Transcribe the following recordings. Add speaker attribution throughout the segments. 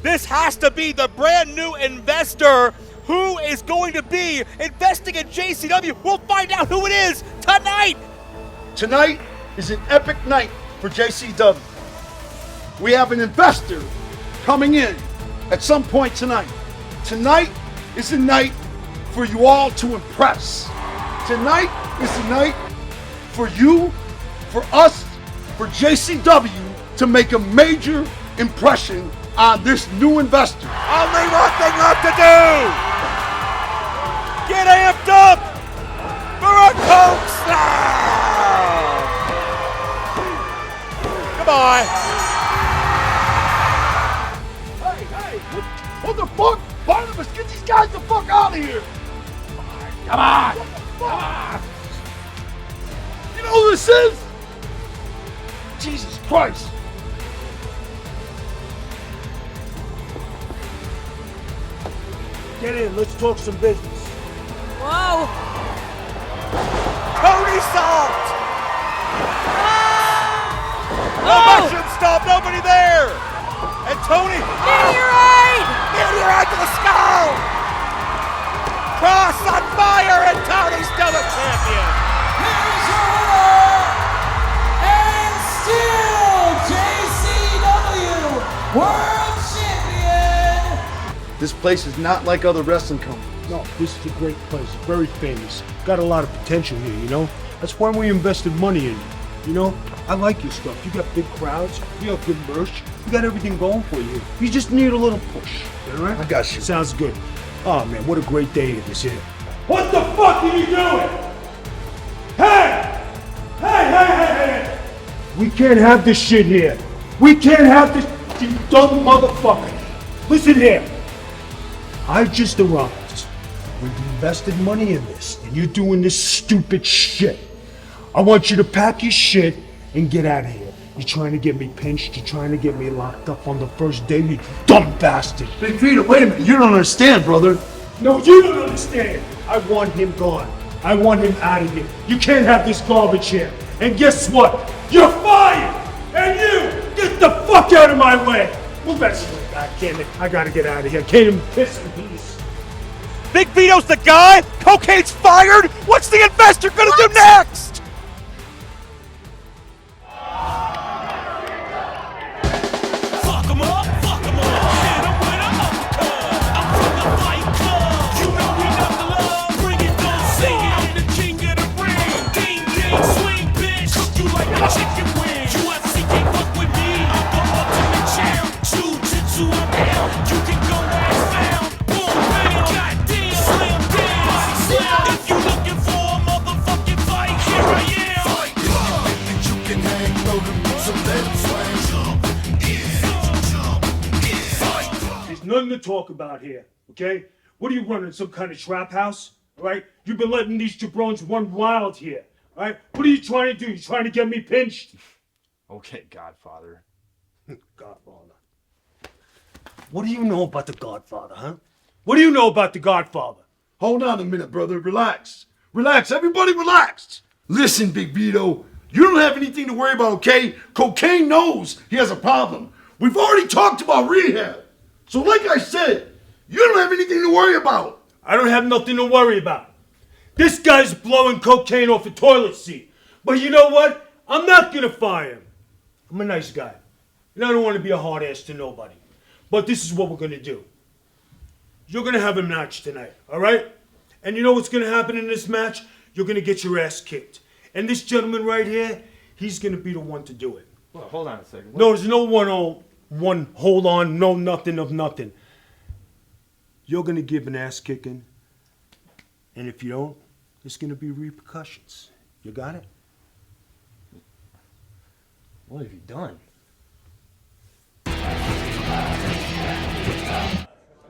Speaker 1: This has to be the brand new investor who is going to be investing in JCW. We'll find out who it is tonight.
Speaker 2: Tonight is an epic night for JCW. We have an investor coming in at some point tonight. Tonight is the night for you all to impress. Tonight is the night for you, for us, for JCW to make a major impression on this new investor.
Speaker 1: Only one thing left to do. Get amped up for a Coke Slam. Come on.
Speaker 2: Hey, what the fuck? Barnabas, get these guys the fuck out of here.
Speaker 1: Come on.
Speaker 2: You know who this is? Jesus Christ.
Speaker 3: Get in, let's talk some business.
Speaker 4: Whoa!
Speaker 1: Tony Salt. No mushroom stop, nobody there. And Tony.
Speaker 4: Meteorite!
Speaker 1: Meteorite to the skull. Cross on fire, and Tony's still the champion.
Speaker 5: Here's your winner, and still JCW World Champion.
Speaker 2: This place is not like other wrestling companies.
Speaker 3: No, this is a great place, very famous. Got a lot of potential here, you know? That's why we invested money in you. You know, I like your stuff. You got big crowds, you got good merch, you got everything going for you. You just need a little push, all right?
Speaker 2: I got you.
Speaker 3: Sounds good. Oh man, what a great day it is here. What the fuck are you doing? Hey! Hey! We can't have this shit here. We can't have this, you dumb motherfucker. Listen here. I just arrived. We've invested money in this, and you're doing this stupid shit. I want you to pack your shit and get out of here. You're trying to get me pinched, you're trying to get me locked up on the first day, you dumb bastard.
Speaker 2: Big Peter, wait a minute. You don't understand, brother.
Speaker 3: No, you don't understand. I want him gone. I want him out of here. You can't have this garbage here. And guess what? You're fired! And you, get the fuck out of my way! Well, that's right back, damn it. I gotta get out of here. Can't even piss in peace.
Speaker 1: Big Vito's the guy? Cocaine's fired? What's the investor gonna do next?
Speaker 6: Fuck 'em up, hit 'em with an uppercut. I'm from the Fight Club. You know we got the love. Bring it, don't sing it. I'm the king of the ring. Ding, ding, swing, bitch. Cook you like a chicken wing. UFC can't fuck with me. I'm the ultimate champ. Jiu-jitsu, I'm down. You can go ass down. Boom, bang, goddamn, slam down. If you looking for a motherfucking fight, here I am. Fight Club. You can hang low to some little swing.
Speaker 3: There's nothing to talk about here, okay? What are you running, some kind of trap house, all right? You've been letting these jabrones run wild here, all right? What are you trying to do? You trying to get me pinched?
Speaker 7: Okay, Godfather.
Speaker 3: Godfather. What do you know about the Godfather, huh? What do you know about the Godfather?
Speaker 2: Hold on a minute, brother. Relax. Relax. Everybody relax. Listen, Big Vito. You don't have anything to worry about, okay? Cocaine knows he has a problem. We've already talked about rehab. So like I said, you don't have anything to worry about.
Speaker 3: I don't have nothing to worry about. This guy's blowing cocaine off a toilet seat. But you know what? I'm not gonna fire him. I'm a nice guy. And I don't want to be a hard ass to nobody. But this is what we're gonna do. You're gonna have a match tonight, alright? And you know what's gonna happen in this match? You're gonna get your ass kicked. And this gentleman right here, he's gonna be the one to do it.
Speaker 7: Well, hold on a second.
Speaker 3: No, there's no one hold on, no nothing of nothing. You're gonna give an ass kicking, and if you don't, there's gonna be repercussions. You got it?
Speaker 7: What have you done?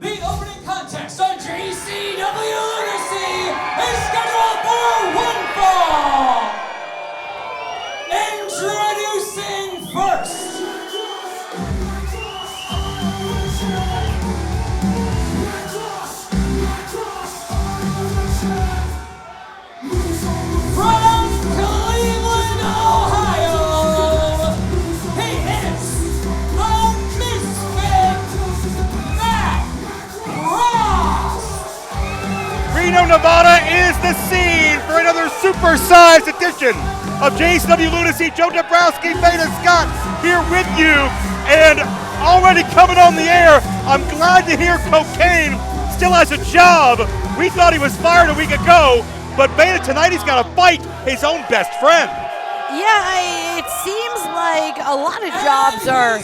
Speaker 5: The opening contest on JCW Lunacy is scheduled for one fall. Introducing first. From Cleveland, Ohio, he
Speaker 1: Nevada is the scene for another supersized edition of JCW Lunacy. Joe Dabrowski, Beta Scott here with you, and already coming on the air, I'm glad to hear Cocaine still has a job. We thought he was fired a week ago, but Beta, tonight he's got to fight his own best friend.
Speaker 4: Yeah, it seems like a lot of jobs are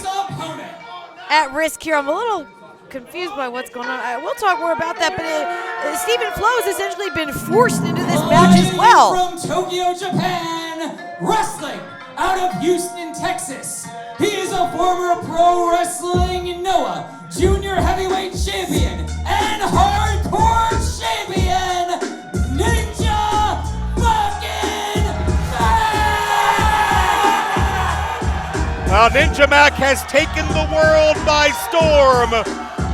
Speaker 4: at risk here. I'm a little confused by what's going on. We'll talk more about that, but Stephen Flo's essentially been forced into this match as well.
Speaker 5: From Tokyo, Japan, wrestling out of Houston, Texas. He is a former pro wrestling Noah Junior Heavyweight Champion and Hardcore Champion, Ninja fucking Mac!
Speaker 1: Ninja Mac has taken the world by storm.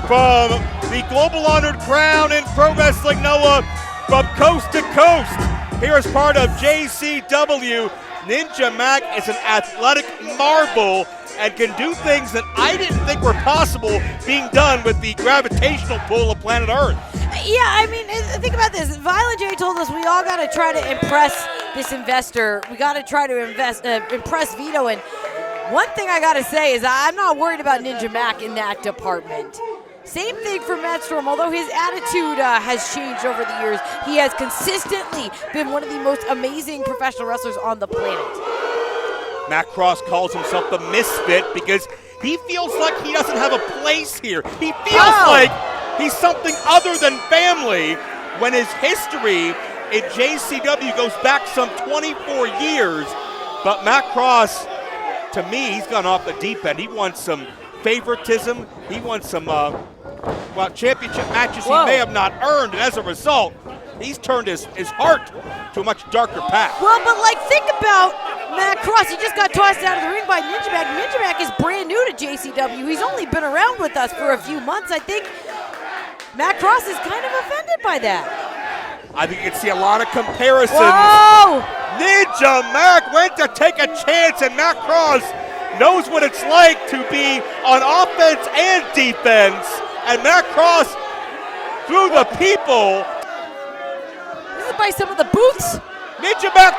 Speaker 1: From the global honored crown in pro wrestling Noah, from coast to coast. Here as part of JCW, Ninja Mac is an athletic marvel and can do things that I didn't think were possible being done with the gravitational pull of planet Earth.
Speaker 4: Yeah, I mean, think about this. Violent J told us we all got to try to impress this investor. We got to try to impress Vito. And one thing I got to say is I'm not worried about Ninja Mac in that department. Same thing for Matt Storm. Although his attitude has changed over the years, he has consistently been one of the most amazing professional wrestlers on the planet.
Speaker 1: Matt Cross calls himself the misfit because he feels like he doesn't have a place here. He feels like he's something other than family when his history in JCW goes back some 24 years. But Matt Cross, to me, he's gone off the deep end. He wants some favoritism. He wants some championship matches he may have not earned, and as a result, he's turned his heart to a much darker path.
Speaker 4: Well, but think about Matt Cross. He just got tossed out of the ring by Ninja Mac. Ninja Mac is brand new to JCW. He's only been around with us for a few months. I think Matt Cross is kind of offended by that.
Speaker 1: I think you can see a lot of comparisons.
Speaker 4: Whoa!
Speaker 1: Ninja Mac went to take a chance, and Matt Cross knows what it's like to be on offense and defense. And Matt Cross, through the people.
Speaker 4: This is by some of the booths.
Speaker 1: Ninja Mac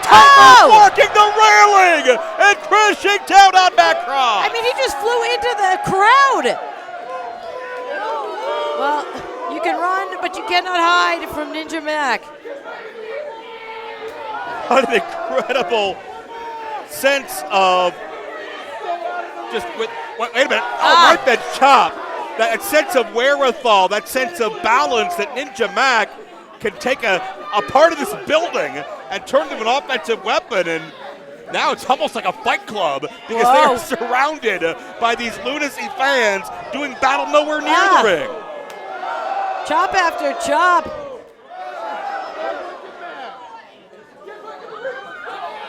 Speaker 1: marking the railing and crashing down on Matt Cross.
Speaker 4: I mean, he just flew into the crowd. Well, you can run, but you cannot hide from Ninja Mac.
Speaker 1: What an incredible sense of just wait a minute. Right bench chop. That sense of wherewithal, that sense of balance that Ninja Mac can take a part of this building and turn it into an offensive weapon. And now it's almost like a fight club because they are surrounded by these Lunacy fans doing battle nowhere near the ring.
Speaker 4: Chop after chop.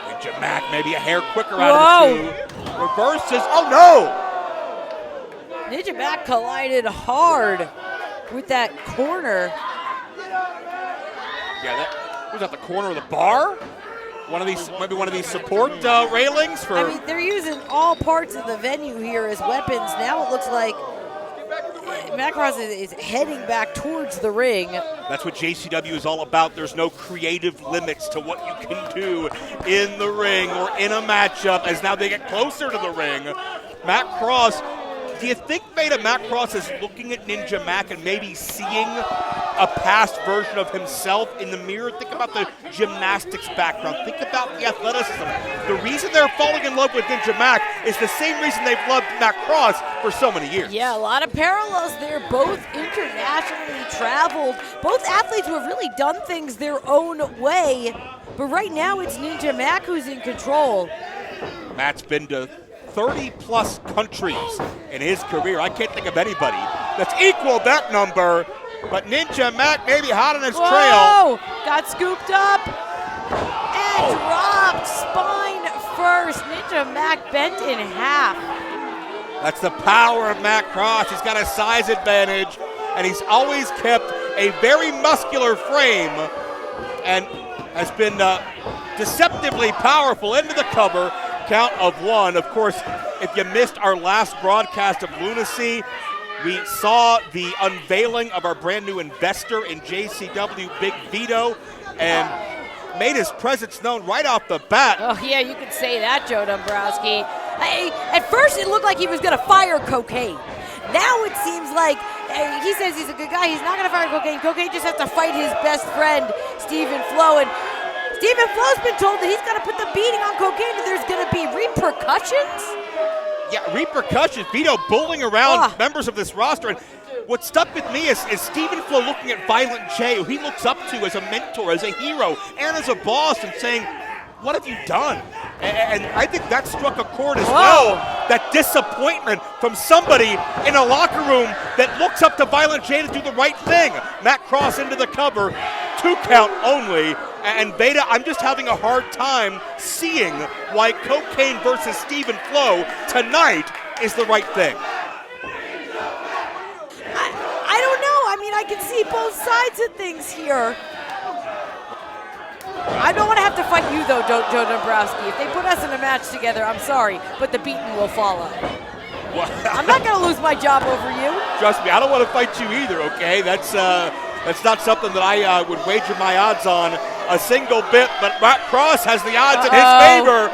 Speaker 1: Ninja Mac maybe a hair quicker out of the two. Reverses. Oh no!
Speaker 4: Ninja Mac collided hard with that corner.
Speaker 1: Yeah, that was at the corner of the bar. Maybe one of these support railings for.
Speaker 4: I mean, they're using all parts of the venue here as weapons. Now it looks like Matt Cross is heading back towards the ring.
Speaker 1: That's what JCW is all about. There's no creative limits to what you can do in the ring or in a matchup as now they get closer to the ring. Matt Cross, do you think Matt Cross is looking at Ninja Mac and maybe seeing a past version of himself in the mirror? Think about the gymnastics background. Think about the athleticism. The reason they're falling in love with Ninja Mac is the same reason they've loved Matt Cross for so many years.
Speaker 4: Yeah, a lot of parallels there. Both internationally traveled. Both athletes who have really done things their own way. But right now it's Ninja Mac who's in control.
Speaker 1: Matt's been to 30-plus countries in his career. I can't think of anybody that's equaled that number, but Ninja Mac maybe hot on his trail.
Speaker 4: Got scooped up and dropped spine first. Ninja Mac bent in half.
Speaker 1: That's the power of Matt Cross. He's got a size advantage, and he's always kept a very muscular frame and has been deceptively powerful into the cover. Count of one. Of course, if you missed our last broadcast of Lunacy, We saw the unveiling of our brand new investor in JCW, Big Vito, and made his presence known right off the bat.
Speaker 4: Oh, yeah, you could say that, Joe Dombrowski. At first, it looked like he was going to fire Cocaine. Now it seems like he says he's a good guy. He's not going to fire Cocaine. Cocaine just has to fight his best friend, Stephen Flo. And Stephen Flo's been told that he's got to put the beating on Cocaine and there's going to be repercussions.
Speaker 1: Yeah, repercussions. Vito bullying around members of this roster. And what stuck with me is Stephen Flo looking at Violent J, who he looks up to as a mentor, as a hero, and as a boss, and saying, what have you done? And I think that struck a chord as well. That disappointment from somebody in a locker room that looks up to Violent J to do the right thing. Matt Cross into the cover, 2 count only. And Beta, I'm just having a hard time seeing why Cocaine versus Stephen Flo tonight is the right thing.
Speaker 4: I don't know. I mean, I can see both sides of things here. I don't want to have to fight you, though, Joe Dombrowski. If they put us in a match together, I'm sorry, but the beating will follow. I'm not going to lose my job over you.
Speaker 1: Trust me, I don't want to fight you either, okay? That's not something that I would wager my odds on a single bit, but Matt Cross has the odds in his favor.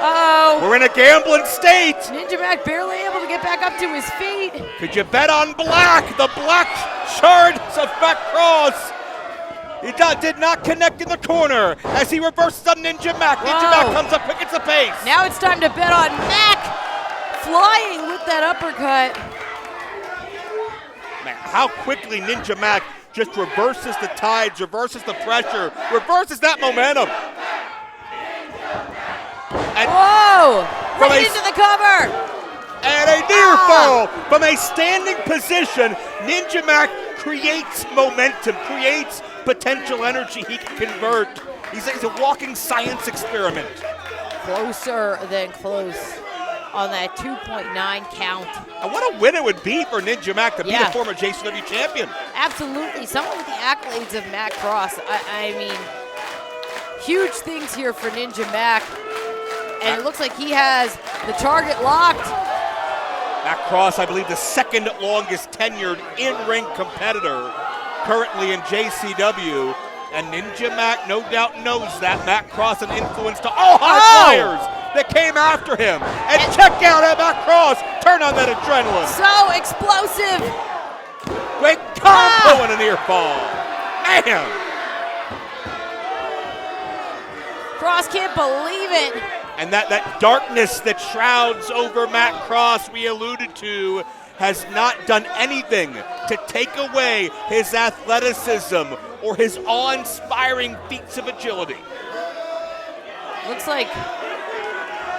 Speaker 1: We're in a gambling state.
Speaker 4: Ninja Mac barely able to get back up to his feet.
Speaker 1: Could you bet on black? The black shards of Matt Cross. He did not connect in the corner as he reverses on Ninja Mac. Ninja Mac comes up quick, it's the pace.
Speaker 4: Now it's time to bet on Mac flying with that uppercut.
Speaker 1: Man, how quickly Ninja Mac just reverses the tides, reverses the pressure, reverses that momentum. And
Speaker 4: right into the cover.
Speaker 1: And a near fall from a standing position. Ninja Mac creates momentum, creates potential energy he can convert. He's a walking science experiment.
Speaker 4: Closer than close on that 2.9 count.
Speaker 1: And what a win it would be for Ninja Mac to be the former JCW champion.
Speaker 4: Absolutely. Someone with the accolades of Matt Cross. I mean, huge things here for Ninja Mac. And it looks like he has the target locked.
Speaker 1: Matt Cross, I believe, the second longest tenured in-ring competitor currently in JCW. And Ninja Mac no doubt knows that. Matt Cross an influence to all high flyers that came after him. And check out at Matt Cross. Turn on that adrenaline.
Speaker 4: So explosive.
Speaker 1: Great combo and a near fall. Man.
Speaker 4: Cross can't believe it.
Speaker 1: And that darkness that shrouds over Matt Cross we alluded to has not done anything to take away his athleticism or his awe-inspiring feats of agility.
Speaker 4: Looks like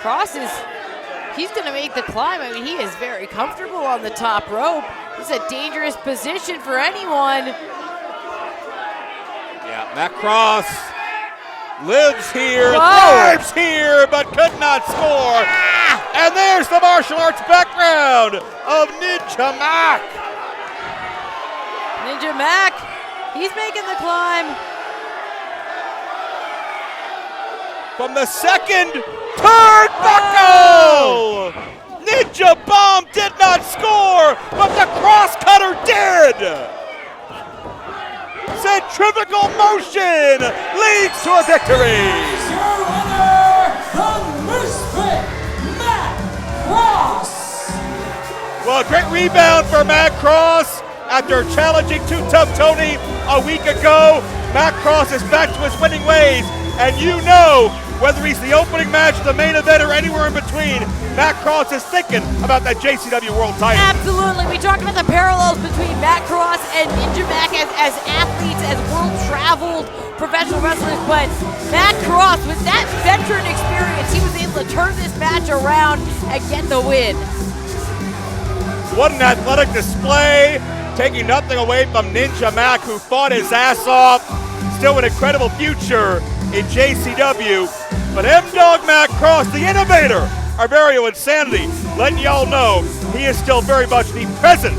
Speaker 4: Cross he's going to make the climb. I mean, he is very comfortable on the top rope. This is a dangerous position for anyone.
Speaker 1: Yeah, Matt Cross lives here, thrives here, but could not score. And there's the martial arts background of Ninja Mac.
Speaker 4: Ninja Mac, he's making the climb.
Speaker 1: From the second turnbuckle! Ninja Bomb did not score, but the crosscutter did! Centrifugal motion leads to a victory!
Speaker 5: Here's your winner, the Misfit, Matt Cross!
Speaker 1: Well, great rebound for Matt Cross after challenging Too Tough Tony a week ago. Matt Cross is back to his winning ways, and you know, whether he's the opening match, the main event, or anywhere in between, Matt Cross is thinking about that JCW World title.
Speaker 4: Absolutely. We talked about the parallels between Matt Cross and Ninja Mac as athletes, as world-traveled professional wrestlers, but Matt Cross, with that veteran experience, he was able to turn this match around and get the win.
Speaker 1: What an athletic display, taking nothing away from Ninja Mac, who fought his ass off. Still an incredible future in JCW. But M-Dog Matt Cross, the innovator, Arvario Insanity, letting y'all know he is still very much the president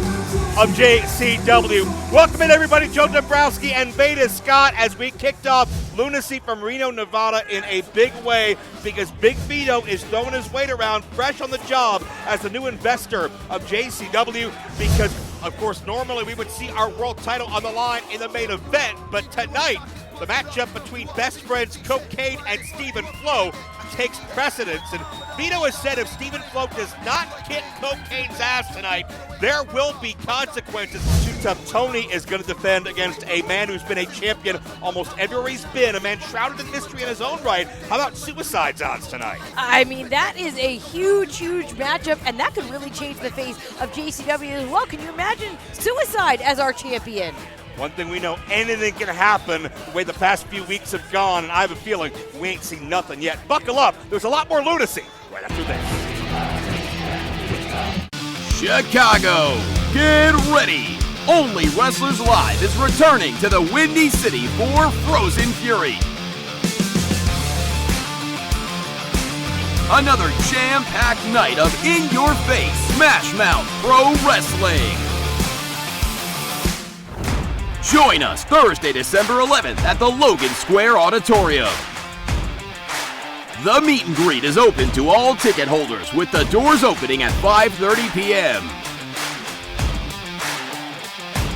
Speaker 1: of JCW. Welcome in, everybody. Joe Dombrowski and Beta Scott as we kicked off Lunacy from Reno, Nevada in a big way because Big Vito is throwing his weight around fresh on the job as the new investor of JCW because Of course, normally we would see our world title on the line in the main event, but tonight, the matchup between best friends Cocaine and Stephen Flo takes precedence. And Vito has said if Stephen Flo does not kick Cocaine's ass tonight, there will be consequences. Too Tough Tony is going to defend against a man who's been a champion almost everywhere he's been, a man shrouded in mystery in his own right. How about Suicide's odds tonight?
Speaker 4: I mean, that is a huge, huge matchup, and that could really change the face of JCW as well. Can you imagine Suicide as our champion?
Speaker 1: One thing we know, anything can happen the way the past few weeks have gone, and I have a feeling we ain't seen nothing yet. Buckle up. There's a lot more lunacy right after this.
Speaker 8: Chicago, get ready. Only Wrestlers Live is returning to the Windy City for Frozen Fury. Another jam-packed night of in-your-face Smash Mouth Pro Wrestling. Join us Thursday, December 11th at the Logan Square Auditorium. The meet and greet is open to all ticket holders with the doors opening at 5:30 p.m.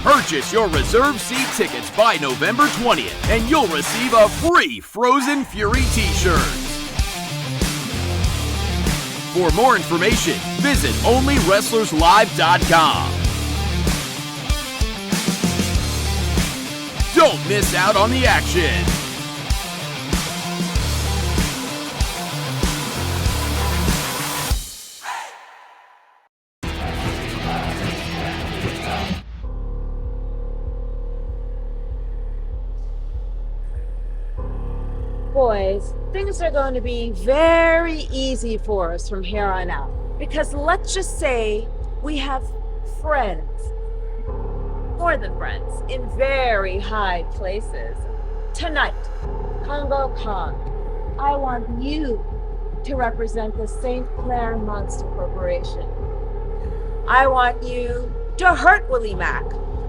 Speaker 8: Purchase your reserved seat tickets by November 20th and you'll receive a free Frozen Fury t-shirt. For more information, visit onlywrestlerslive.com. Don't miss out on the action.
Speaker 9: Boys, things are going to be very easy for us from here on out. Because let's just say we have friends. More than friends, in very high places. Tonight, Congo Kong, I want you to represent the St. Clair Monster Corporation. I want you to hurt Willie Mack,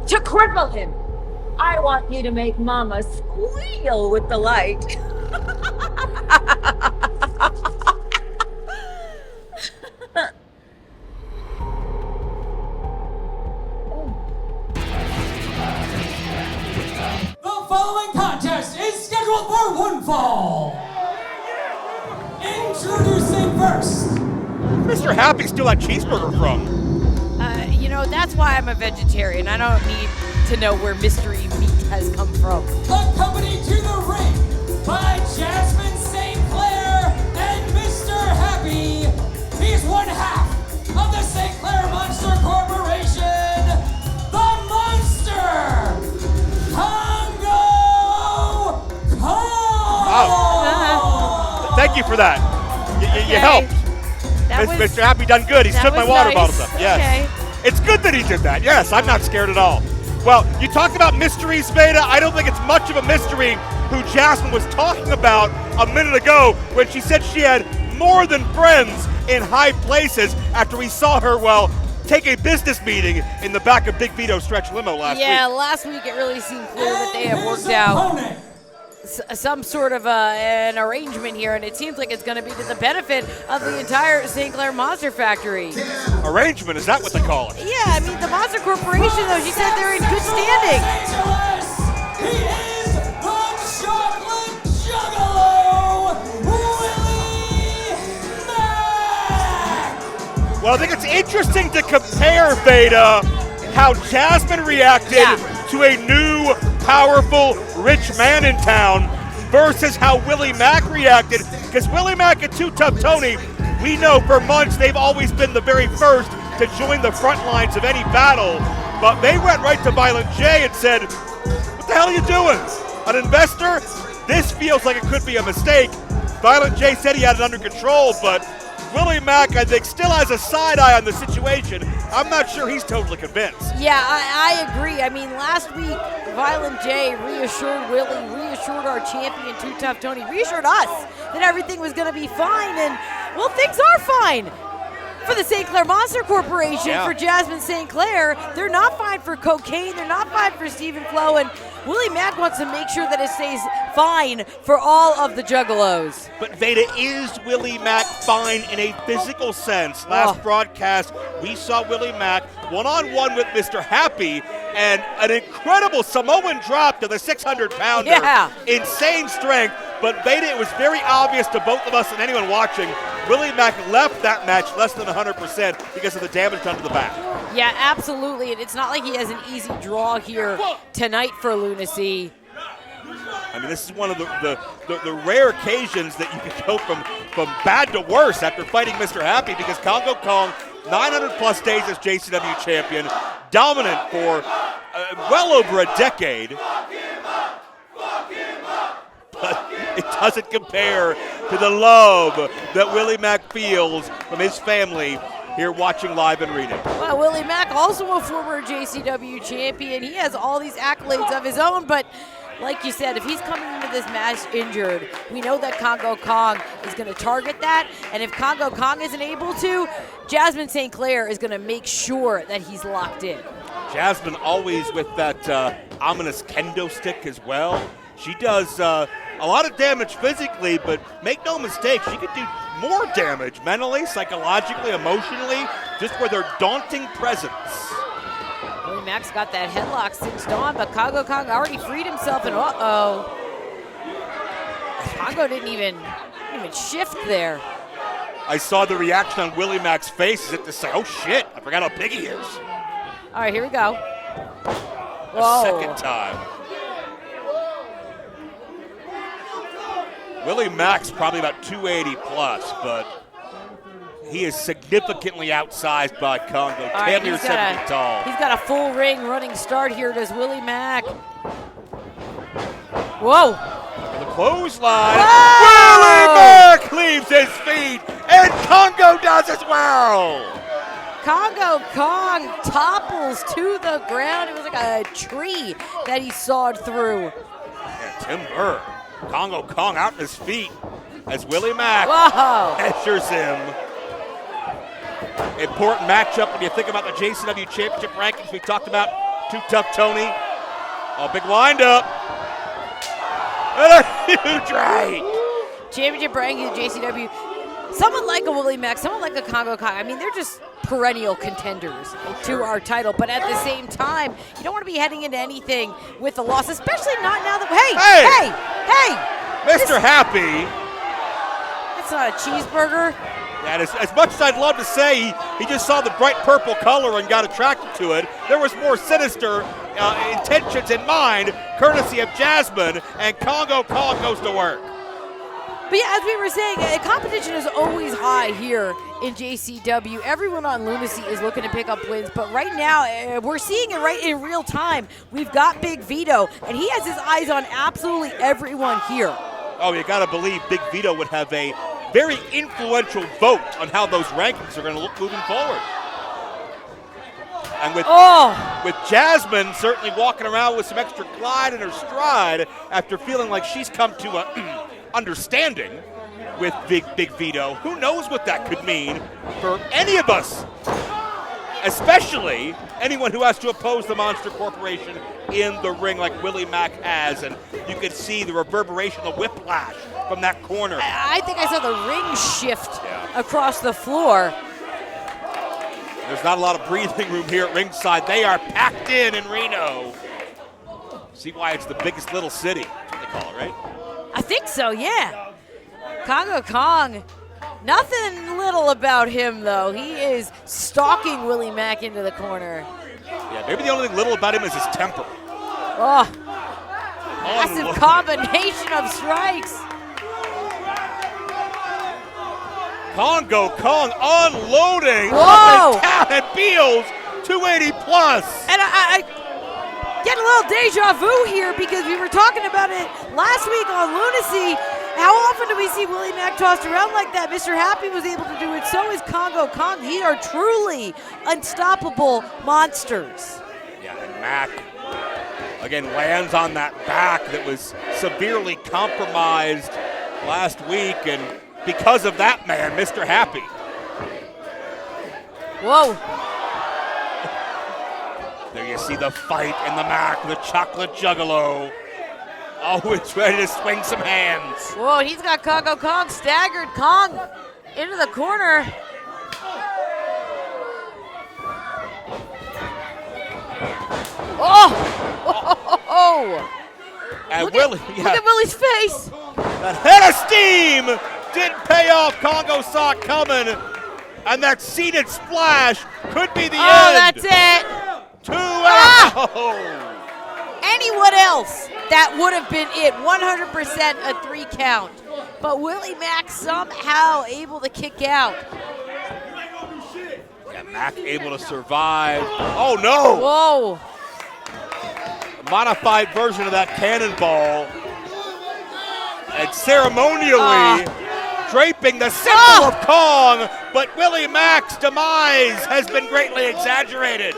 Speaker 9: to cripple him. I want you to make Mama squeal with delight.
Speaker 5: The following contest is scheduled for one fall. Introducing first.
Speaker 1: Mr. Happy still that cheeseburger from?
Speaker 4: That's why I'm a vegetarian. I don't need to know where mystery meat has come from.
Speaker 5: Accompanied to the ring by Jasmine St. Clair and Mr. Happy. He's one half of the St. Clair Monster Corporation. The Monster, Congo Kong.
Speaker 1: Thank you for that. You helped. Mr. Happy done good. He took my water bottle up. Yes.
Speaker 4: Okay.
Speaker 1: It's good that he did that. Yes, I'm not scared at all. Well, you talked about mysteries, Veda. I don't think it's much of a mystery who Jasmine was talking about a minute ago when she said she had more than friends in high places after we saw her, take a business meeting in the back of Big Vito's stretch limo last week.
Speaker 4: Yeah, last week it really seemed clear that they have worked out some sort of an arrangement here, and it seems like it's going to be to the benefit of the entire St. Clair Monster Factory.
Speaker 1: Arrangement, is that what they call it?
Speaker 4: Yeah, I mean, the Monster Corporation, though, she said they're in good standing.
Speaker 5: He is the Chocolate Juggalo, Willie Mack.
Speaker 1: Well, I think it's interesting to compare, Veda, how Jasmine reacted to a new, powerful, rich man in town versus how Willie Mack reacted. Because Willie Mack and Too Tough Tony, we know for months they've always been the very first to join the front lines of any battle. But they went right to Violent J and said, "What the hell are you doing? An investor? This feels like it could be a mistake." Violent J said he had it under control, but Willie Mack, I think, still has a side eye on the situation. I'm not sure he's totally convinced.
Speaker 4: Yeah, I agree. I mean, last week, Violent J reassured Willie, reassured our champion, Too Tough Tony, reassured us that everything was going to be fine, and, well, things are fine. for the St. Clair Monster Corporation,
Speaker 1: Yeah.
Speaker 4: for Jasmine St. Clair. They're not fine for cocaine. They're not fine for Stephen Flo. And Willie Mack wants to make sure that it stays fine for all of the Juggalos.
Speaker 1: But Veda, is Willie Mack fine in a physical sense? Last broadcast, we saw Willie Mack one-on-one with Mr. Happy, and an incredible Samoan drop to the 600-pounder.
Speaker 4: Yeah.
Speaker 1: Insane strength. But Veda, it was very obvious to both of us and anyone watching, Willie Mack left that match less than 100% because of the damage done to the back.
Speaker 4: Yeah, absolutely. And it's not like he has an easy draw here tonight for Lunacy.
Speaker 1: I mean, this is one of the rare occasions that you can go from bad to worse after fighting Mr. Happy, because Congo Kong, 900-plus days as JCW champion, dominant for well over a decade. But it doesn't compare to the love that Willie Mack feels from his family here watching live in Reno.
Speaker 4: Well, Willie Mack, also a former JCW champion. He has all these accolades of his own, but like you said, if he's coming into this match injured, we know that Congo Kong is going to target that, and if Congo Kong isn't able to, Jasmine St. Clair is going to make sure that he's locked in.
Speaker 1: Jasmine always with that ominous kendo stick as well. She does a lot of damage physically, but make no mistake, she could do more damage mentally, psychologically, emotionally, just with her daunting presence.
Speaker 4: Willie Mack's got that headlock cinched on, but Congo Kong already freed himself, and uh-oh. Congo didn't even shift there.
Speaker 1: I saw the reaction on Willie Mack's face as if to say, oh shit, I forgot how big he is.
Speaker 4: All right, here we go.
Speaker 1: A
Speaker 4: Whoa.
Speaker 1: second time. Willie Mack's probably about 280 plus, but he is significantly outsized by Congo.
Speaker 4: All right,
Speaker 1: Damn near 7 feet tall.
Speaker 4: He's got a full ring running start here. Does Willie Mack? Whoa.
Speaker 1: The clothesline.
Speaker 4: Whoa!
Speaker 1: Willie Mack leaves his feet, and Congo does as well.
Speaker 4: Congo Kong topples to the ground. It was like a tree that he sawed through.
Speaker 1: Yeah, timber. Congo Kong out on his feet as Willie Mack
Speaker 4: Whoa.
Speaker 1: measures him. Important matchup when you think about the JCW Championship rankings. We talked about Too Tough Tony. Oh, big wind-up. And a huge right.
Speaker 4: Championship ranking JCW. Someone like a Willie Mack, someone like a Congo Kong. I mean, they're just perennial contenders to our title. But at the same time, you don't want to be heading into anything with a loss, especially not now that. Hey!
Speaker 1: Mr. Happy.
Speaker 4: That's not a cheeseburger.
Speaker 1: And as much as I'd love to say he just saw the bright purple color and got attracted to it, there was more sinister intentions in mind, courtesy of Jasmine, and Congo Kong goes to work.
Speaker 4: But yeah, as we were saying, competition is always high here in JCW. Everyone on Lunacy is looking to pick up wins, but right now, we're seeing it right in real time. We've got Big Vito, and he has his eyes on absolutely everyone here.
Speaker 1: Oh, you got to believe Big Vito would have a very influential vote on how those rankings are going to look moving forward. And with Jasmine certainly walking around with some extra glide in her stride after feeling like she's come to a understanding with Big Vito. Who knows what that could mean for any of us, especially anyone who has to oppose the Monster Corporation in the ring like Willie Mack has. And you can see the reverberation, the whiplash from that corner.
Speaker 4: I think I saw the ring shift across the floor.
Speaker 1: There's not a lot of breathing room here at ringside. They are packed in Reno. See why it's the biggest little city. That's what they call it, right?
Speaker 4: I think so, yeah. Congo Kong, nothing little about him, though. He is stalking Willie Mack into the corner.
Speaker 1: Yeah, maybe the only thing little about him is his temper.
Speaker 4: Oh, massive combination of strikes.
Speaker 1: Congo Kong unloading
Speaker 4: Whoa.
Speaker 1: up and down at Beals, 280 plus.
Speaker 4: And I get a little deja vu here because we were talking about it last week on Lunacy. How often do we see Willie Mack tossed around like that? Mr. Happy was able to do it. So is Congo Kong. These are truly unstoppable monsters.
Speaker 1: Yeah, and Mack, again, lands on that back that was severely compromised last week, and because of that man, Mr. Happy.
Speaker 4: Whoa.
Speaker 1: There you see the fight in the Mac, the chocolate juggalo. Oh, it's ready to swing some hands.
Speaker 4: Whoa, he's got Congo Kong staggered. Kong into the corner. Oh!
Speaker 1: And
Speaker 4: Look
Speaker 1: Willie,
Speaker 4: at Willie's face.
Speaker 1: that head of steam didn't pay off. Congo saw it coming. And that seated splash could be the end.
Speaker 4: Oh, that's it.
Speaker 1: 2 out.
Speaker 4: Anyone else, that would have been it. 100% a 3 count. But Willie Mack somehow able to kick out.
Speaker 1: And Mack able to survive. Oh, no.
Speaker 4: Whoa.
Speaker 1: A modified version of that cannonball. And ceremonially draping the symbol of Kong. But Willie Mack's demise has been greatly exaggerated.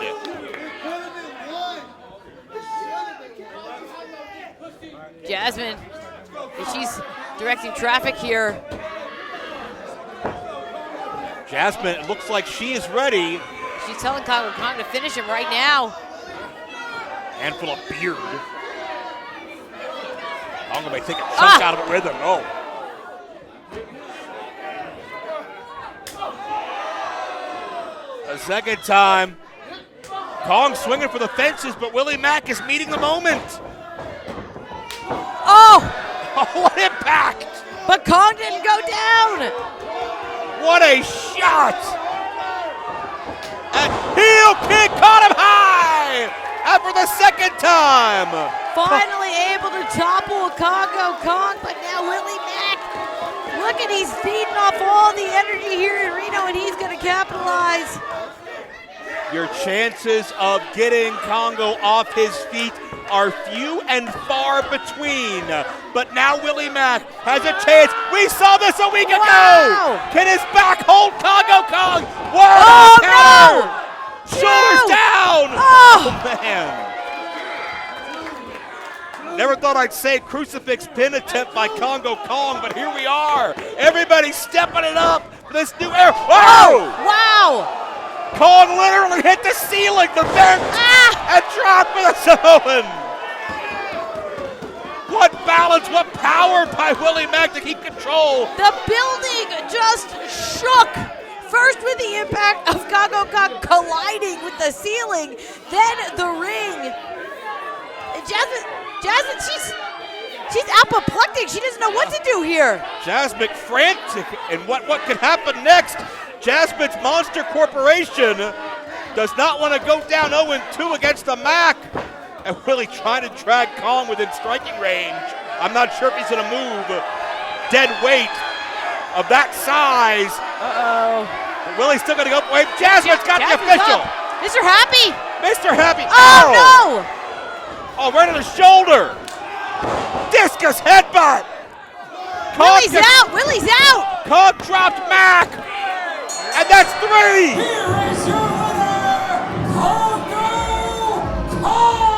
Speaker 4: Jasmine, she's directing traffic here.
Speaker 1: Jasmine, it looks like she is ready.
Speaker 4: She's telling Congo Kong to finish him right now.
Speaker 1: Handful of beard. Kongo may take a chunk out of it with him. Oh. A second time. Kong swinging for the fences, but Willie Mack is meeting the moment.
Speaker 4: Oh!
Speaker 1: What impact!
Speaker 4: But Kong didn't go down.
Speaker 1: What a shot! And heel kick caught him high! And for the second time!
Speaker 4: Finally able to topple Congo Kong, but now Willie Mack, look at he's feeding off all the energy here in Reno, and he's going to capitalize.
Speaker 1: Your chances of getting Congo off his feet are few and far between. But now Willie Mack has a chance. We saw this a week ago. Can his back hold Congo Kong? Whoa, counter!
Speaker 4: No!
Speaker 1: Shoulders down!
Speaker 4: Oh!
Speaker 1: Man. Never thought I'd say crucifix pin attempt by Congo Kong, but here we are. Everybody stepping it up for this new era. Whoa!
Speaker 4: Wow!
Speaker 1: Kong literally hit the ceiling, the vent, and dropped for the Samoan. What balance, what power by Willie Mack to keep control.
Speaker 4: The building just shook. First with the impact of Congo Kong colliding with the ceiling, then the ring. Jasmine, she's apoplectic. She doesn't know what to do here.
Speaker 1: Jasmine frantic, and what could happen next? Jasmine's Monster Corporation does not want to go down 0-2 against the Mac. And Willie trying to drag Kong within striking range. I'm not sure if he's going to move. Dead weight of that size.
Speaker 4: Uh-oh.
Speaker 1: But Willie's still going to go. Wait, Jasmine's got the official.
Speaker 4: Up. Mr. Happy.
Speaker 1: Mr. Happy.
Speaker 4: Oh, no.
Speaker 1: Oh, right on the shoulder. Discus headbutt.
Speaker 4: Willie's out. Willie's out.
Speaker 1: Kong dropped Mac. And that's 3.
Speaker 5: Here is your winner, Congo Kong!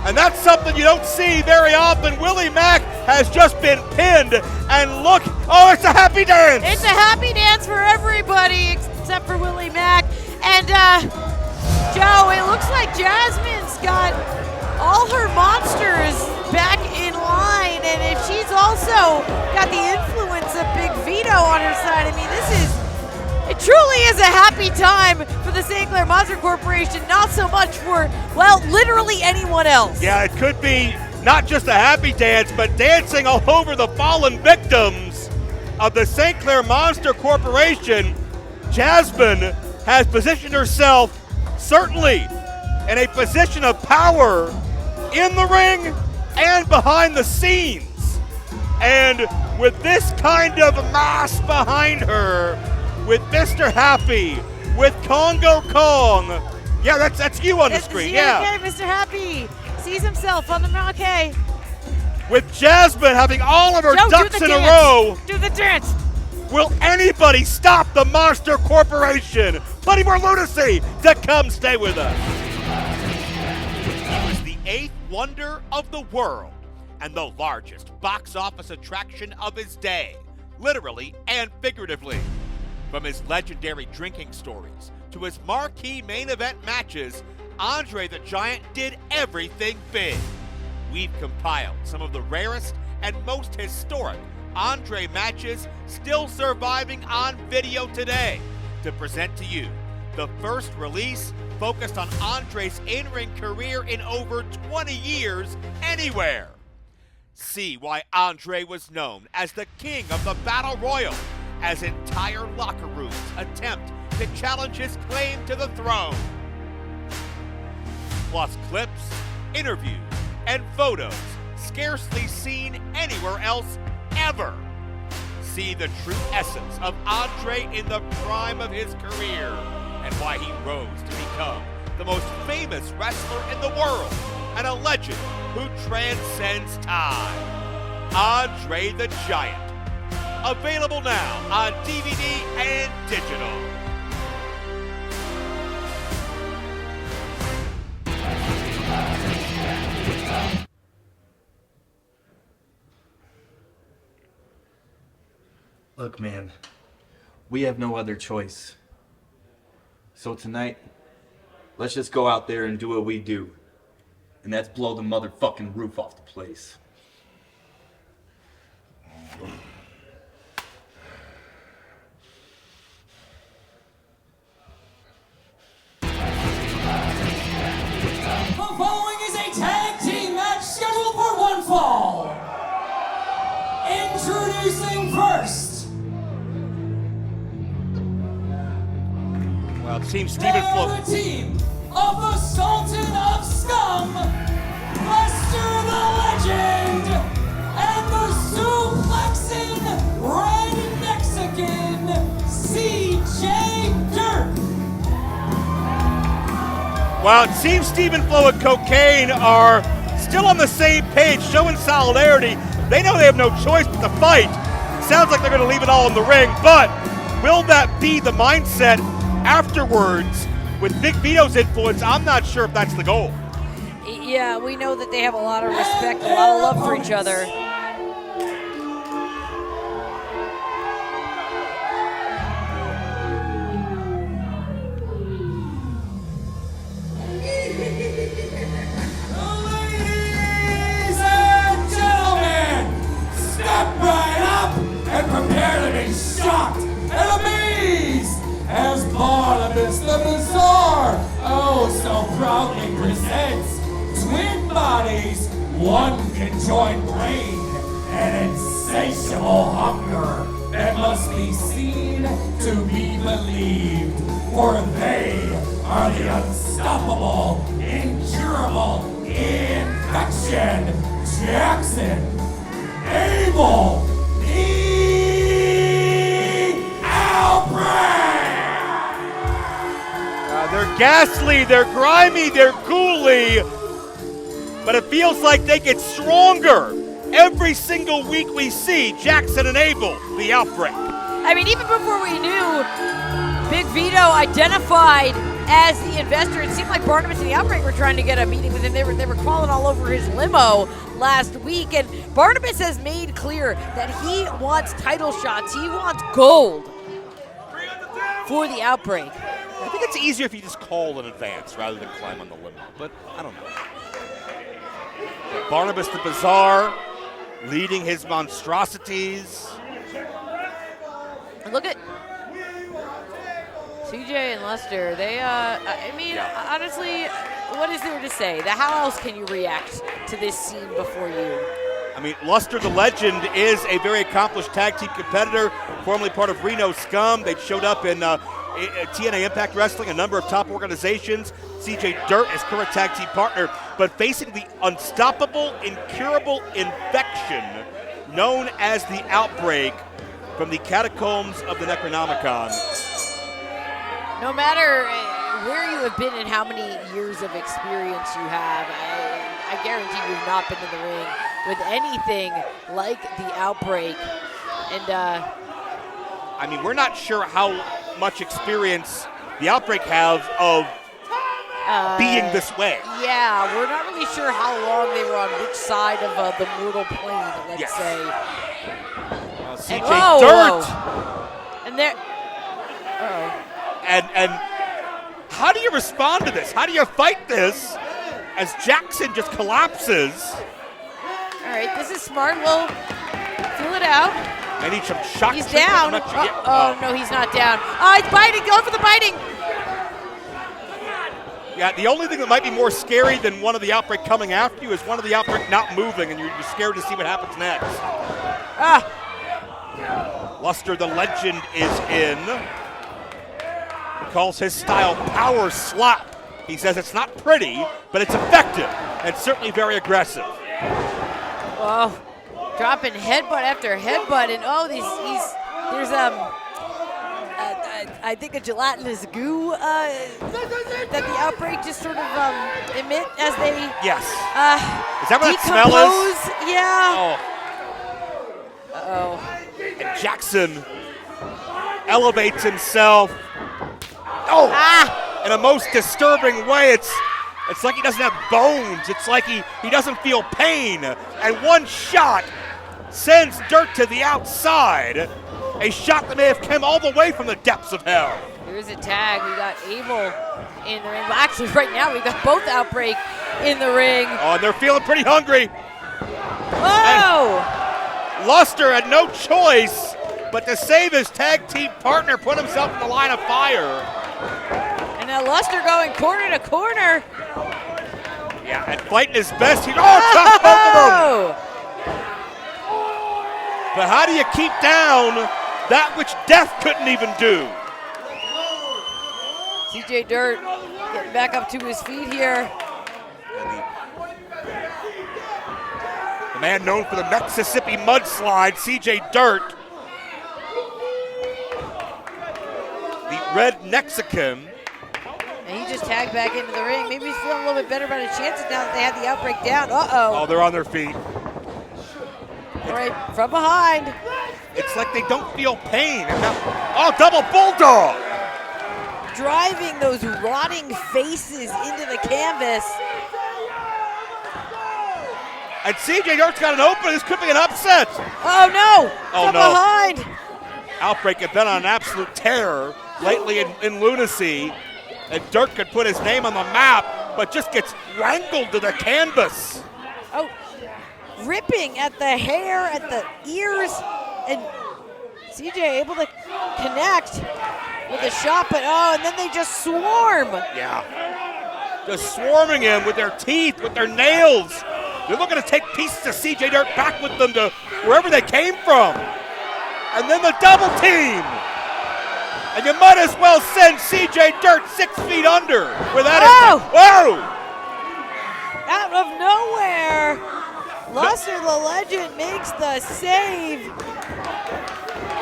Speaker 1: And that's something you don't see very often. Willie Mack has just been pinned. And look, oh, it's a happy dance.
Speaker 4: It's a happy dance for everybody except for Willie Mack. And, Joe, it looks like Jasmine's got all her monsters back in line. And if she's also got the influence of Big Vito on her side, I mean, it truly is a happy time for the St. Clair Monster Corporation, not so much for, well, literally anyone else.
Speaker 1: Yeah, it could be not just a happy dance, but dancing all over the fallen victims of the St. Clair Monster Corporation. Jasmine has positioned herself certainly in a position of power in the ring and behind the scenes. And with this kind of mass behind her, with Mr. Happy, with Congo Kong, yeah, that's you on the screen, yeah.
Speaker 4: Mr. Happy sees himself on the marquee.
Speaker 1: With Jasmine having all of her
Speaker 4: Joe,
Speaker 1: ducks in a row,
Speaker 4: do the dance.
Speaker 1: will anybody stop the Monster Corporation? Plenty more lunacy to come. Stay with us. He was the 8th wonder of the world and the largest box office attraction of his day, literally and figuratively. From his legendary drinking stories to his marquee main event matches, Andre the Giant did everything big. We've compiled some of the rarest and most historic Andre matches still surviving on video today to present to you the first release focused on Andre's in-ring career in over 20 years anywhere. See why Andre was known as the king of the Battle Royal, as entire locker rooms attempt to challenge his claim to the throne. Plus clips, interviews, and photos scarcely seen anywhere else ever. See the true essence of Andre in the prime of his career and why he rose to become the most famous wrestler in the world and a legend who transcends time. Andre the Giant. Available now on DVD and digital.
Speaker 7: Look, man, we have no other choice. So tonight, let's just go out there and do what we do. And that's blow the motherfucking roof off the place.
Speaker 5: The following is a tag team match scheduled for one fall. Introducing first.
Speaker 1: Well, Team Stephen
Speaker 5: They're
Speaker 1: Flo.
Speaker 5: the team of the Sultan of Scum, Lester the Legend, and the suplexing Red Mexican, CJ Dirt.
Speaker 1: While Team Stephen Flo and Cocaine are still on the same page, showing solidarity, they know they have no choice but to fight. Sounds like they're going to leave it all in the ring, but will that be the mindset afterwards? With Big Vito's influence, I'm not sure if that's the goal.
Speaker 4: Yeah, we know that they have a lot of respect, a lot of love for each other.
Speaker 5: Ladies and gentlemen, step right up and prepare to be shocked and amazed as Barnabas the Bizarre so proudly presents twin bodies, one conjoined brain, and insatiable hunger that must be seen to be believed, for they are the unstoppable, incurable infection, Jackson, Abel, Outbreak!
Speaker 1: They're ghastly, they're grimy, they're ghouly, but it feels like they get stronger every single week we see Jackson and Abel, the Outbreak.
Speaker 4: I mean, even before we knew Big Vito identified as the investor, it seemed like Barnabas and the Outbreak were trying to get a meeting with him. They were crawling all over his limo last week, and Barnabas has made clear that he wants title shots. He wants gold for the Outbreak.
Speaker 1: I think it's easier if you just call in advance rather than climb on the limo, but I don't know. Barnabas the Bizarre leading his monstrosities.
Speaker 4: And look at CJ and Lester. They, honestly, what is there to say? How else can you react to this scene before you?
Speaker 1: I mean, Luster the Legend is a very accomplished tag team competitor, formerly part of Reno Scum. They showed up in TNA Impact Wrestling, a number of top organizations. CJ Dirt is current tag team partner, but facing the unstoppable, incurable infection known as the Outbreak from the catacombs of the Necronomicon.
Speaker 4: No matter where you have been and how many years of experience you have, I guarantee you've not been in the ring with anything like the Outbreak. And
Speaker 1: I mean, we're not sure how much experience the Outbreak have of being this way.
Speaker 4: Yeah, we're not really sure how long they were on which side of the mortal plane, let's say.
Speaker 1: CJ
Speaker 4: And,
Speaker 1: Dirt.
Speaker 4: And there,
Speaker 1: And how do you respond to this? How do you fight this as Jackson just collapses?
Speaker 4: All right, this is smart. We'll feel it out.
Speaker 1: I need some shock.
Speaker 4: He's
Speaker 1: treatment.
Speaker 4: down.
Speaker 1: I'm not sure-
Speaker 4: Oh, no, he's not down. Oh, he's biting. Go for the biting.
Speaker 1: Yeah, the only thing that might be more scary than one of the Outbreak coming after you is one of the Outbreak not moving, and you're scared to see what happens next. Luster, the legend, is in. He calls his style power slap. He says it's not pretty, but it's effective and certainly very aggressive.
Speaker 4: Whoa. Dropping headbutt after headbutt, and there's I think a gelatinous goo that the Outbreak just sort of emit as they
Speaker 1: Yes. Is that what that smell
Speaker 4: decompose.
Speaker 1: is?
Speaker 4: Yeah.
Speaker 1: Oh. And Jackson elevates himself. Oh! In a most disturbing way. It's like he doesn't have bones. It's like he doesn't feel pain. And one shot sends Dirt to the outside. A shot that may have come all the way from the depths of hell.
Speaker 4: Here's a tag. We got Abel in the ring. Well, actually, right now we got both Outbreak in the ring.
Speaker 1: Oh, and they're feeling pretty hungry.
Speaker 4: Whoa!
Speaker 1: And Luster had no choice but to save his tag team partner, put himself in the line of fire.
Speaker 4: And now Luster going corner to corner.
Speaker 1: Yeah, and fighting his best. Chopped both of them. But how do you keep down that which death couldn't even do?
Speaker 4: CJ Dirt getting back up to his feet here.
Speaker 1: The man known for the Mississippi mudslide, CJ Dirt. The Red Mexican.
Speaker 4: And he just tagged back into the ring. Maybe he's feeling a little bit better about his chances now that they have the Outbreak down. Uh-oh.
Speaker 1: Oh, they're on their feet.
Speaker 4: All right, from behind.
Speaker 1: It's like they don't feel pain. Oh, double bulldog!
Speaker 4: Driving those rotting faces into the canvas.
Speaker 1: And CJ Dirt's got an open. This could be an upset.
Speaker 4: Oh, no!
Speaker 1: Oh,
Speaker 4: from
Speaker 1: no.
Speaker 4: behind.
Speaker 1: Outbreak had been on an absolute tear lately in Lunacy. And Dirt could put his name on the map, but just gets wrangled to the canvas.
Speaker 4: Oh, ripping at the hair, at the ears, and CJ able to connect with a shot, but and then they just swarm.
Speaker 1: Yeah. Just swarming him with their teeth, with their nails. They're looking to take pieces of CJ Dirt back with them to wherever they came from. And then the double team. And you might as well send CJ Dirt 6 feet under with that. Whoa!
Speaker 4: Out of nowhere, Luster the Legend makes the save.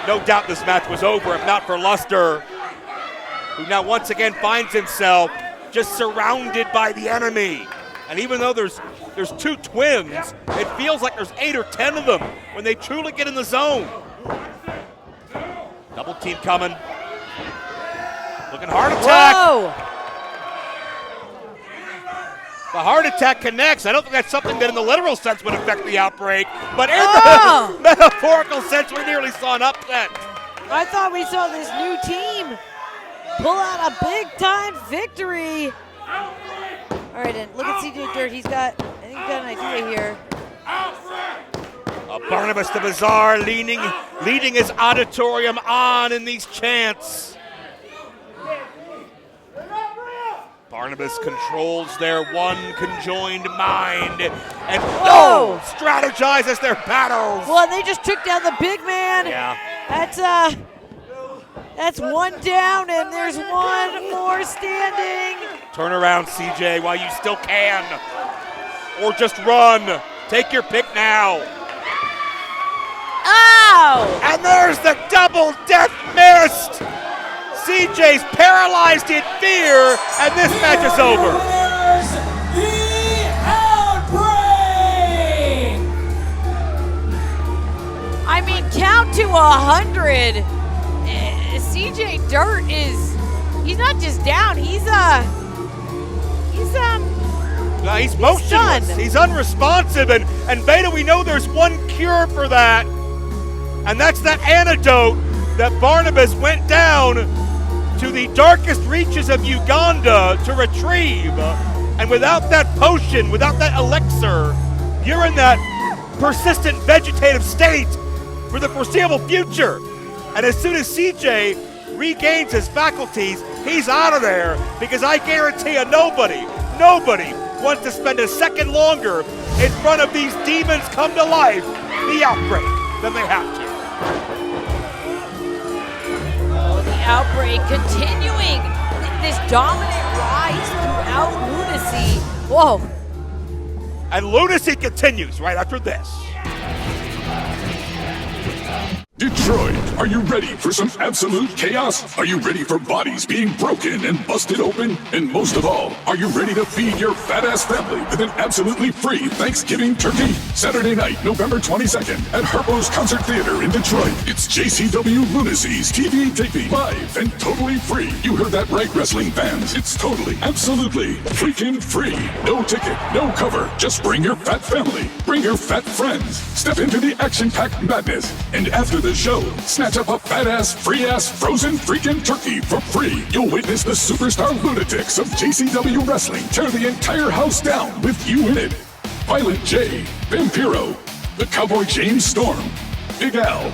Speaker 1: No doubt this match was over if not for Luster, who now once again finds himself just surrounded by the enemy. And even though there's two twins, it feels like there's 8 or 10 of them when they truly get in the zone. Double team coming. Looking heart attack.
Speaker 4: Whoa!
Speaker 1: The heart attack connects. I don't think that's something that in the literal sense would affect the Outbreak, but in the metaphorical sense, we nearly saw an upset.
Speaker 4: I thought we saw this new team pull out a big-time victory. All right, and look at CJ Dirt. I think he's got an idea here.
Speaker 1: Barnabas the Bizarre leading his auditorium on in these chants. Barnabas controls their one conjoined mind and strategizes their battles.
Speaker 4: Well, they just took down the big man.
Speaker 1: Yeah.
Speaker 4: That's one down, and there's one more standing.
Speaker 1: Turn around, CJ, while you still can. Or just run. Take your pick now.
Speaker 4: Ow!
Speaker 1: And there's the double death missed. CJ's paralyzed in fear, and this match is over.
Speaker 5: The Outbreak!
Speaker 4: I mean, count to 100. CJ Dirt he's not just down, he's
Speaker 1: motionless.
Speaker 4: stunned.
Speaker 1: He's unresponsive, and Beta, we know there's one cure for that, and that's that antidote that Barnabas went down to the darkest reaches of Uganda to retrieve. And without that potion, without that elixir, you're in that persistent vegetative state for the foreseeable future. And as soon as CJ regains his faculties, he's out of there, because I guarantee you nobody wants to spend a second longer in front of these demons come to life, the Outbreak, than they have to.
Speaker 4: Oh, the Outbreak continuing this dominant rise throughout Lunacy. Whoa.
Speaker 1: And Lunacy continues right after this.
Speaker 10: Detroit, are you ready for some absolute chaos? Are you ready for bodies being broken and busted open? And most of all, are you ready to feed your fat-ass family with an absolutely free Thanksgiving turkey? Saturday night, November 22nd at Harpo's Concert Theater in Detroit. It's JCW Lunacy's TV taping, live and totally free. You heard that right, wrestling fans. It's totally, absolutely freaking free. No ticket, no cover. Just bring your fat family. Bring your fat friends. Step into the action-packed madness. And after the show, snatch up a fat-ass, free-ass, frozen freaking turkey for free. You'll witness the superstar lunatics of JCW Wrestling tear the entire house down with you in it. Violent J, Vampiro, the Cowboy James Storm, Big Al,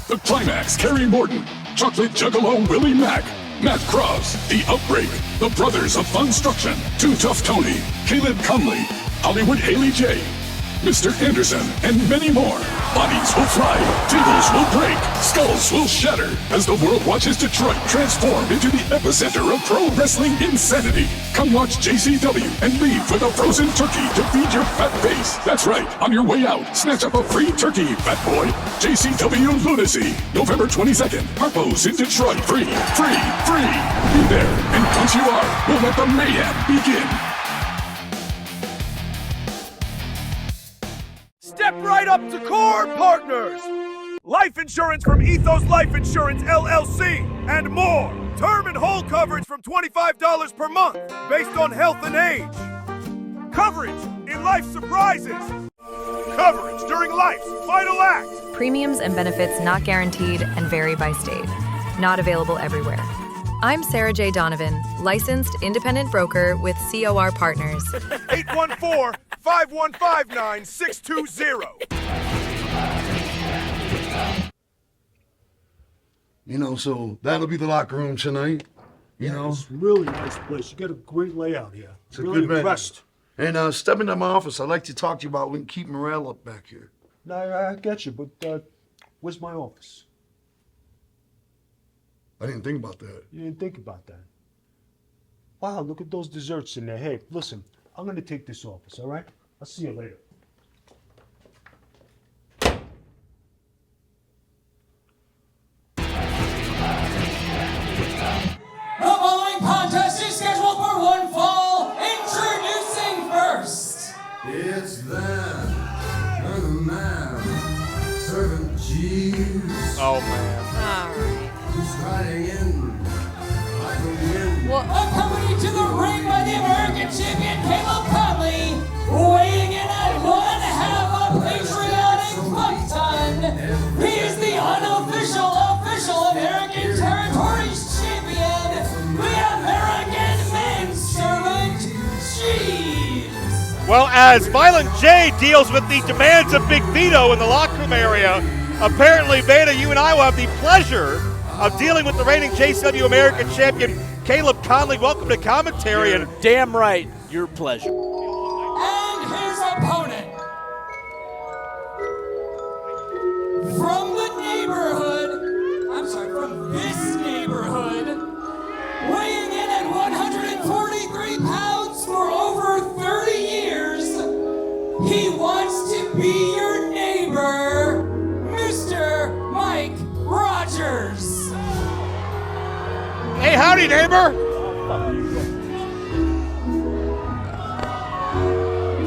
Speaker 10: the Climax Kerry Morton, Chocolate Juggalo Willie Mack, Matt Cross, The Outbreak, the Brothers of Funstruction, Too Tough Tony, Caleb Conley, Hollywood Haley J, Mr. Anderson, and many more. Bodies will fly, tables will break, skulls will shatter as the world watches Detroit transform into the epicenter of pro wrestling insanity. Come watch JCW and leave with a frozen turkey to feed your fat face. That's right, on your way out, snatch up a free turkey, fat boy. JCW Lunacy, November 22nd, Harpo's in Detroit. Free, free, free. Be there, and once you are, we'll let the mayhem begin.
Speaker 3: Step right up to Core Partners! Life insurance from Ethos Life Insurance LLC and more. Term and whole coverage from $25 per month based on health and age. Coverage in life surprises. Coverage during life's final act.
Speaker 11: Premiums and benefits not guaranteed and vary by state. Not available everywhere. I'm Sarah J. Donovan, licensed independent broker with COR Partners.
Speaker 3: 814-515-9620.
Speaker 2: You know, so that'll be the locker room tonight. You know,
Speaker 3: It's really nice place. You got a great layout here.
Speaker 2: it's a
Speaker 3: Really
Speaker 2: good venue.
Speaker 3: impressed.
Speaker 2: And step into my office. I'd like to talk to you about we can keep morale up back here.
Speaker 3: No, I get you, but where's my office?
Speaker 2: I didn't think about that.
Speaker 3: You didn't think about that. Wow, look at those desserts in there. Hey, listen, I'm gonna take this office, all right? I'll see you later.
Speaker 5: The following contest is scheduled for one fall. Introducing first.
Speaker 12: It's them. They're the man. Serving cheese.
Speaker 1: Oh, man.
Speaker 4: All right.
Speaker 12: Who's riding in like a wind.
Speaker 5: Accompanied to the ring by the American champion Caleb Conley, weighing in at 1/2 a patriotic buck ton. He is the unofficial official American Territories champion, the American manservant, Jeeves.
Speaker 1: Well, as Violent J deals with the demands of Big Vito in the locker room area, apparently, Veda, you and I will have the pleasure of dealing with the reigning JCW American Champion, Caleb Conley. Welcome to commentary. And
Speaker 13: Damn right, your pleasure.
Speaker 5: And his opponent, from the neighborhood, from this neighborhood, weighing in at 143 pounds for over 30 years, he wants to be your neighbor, Mr. Mike Rogers.
Speaker 1: hey, howdy, neighbor.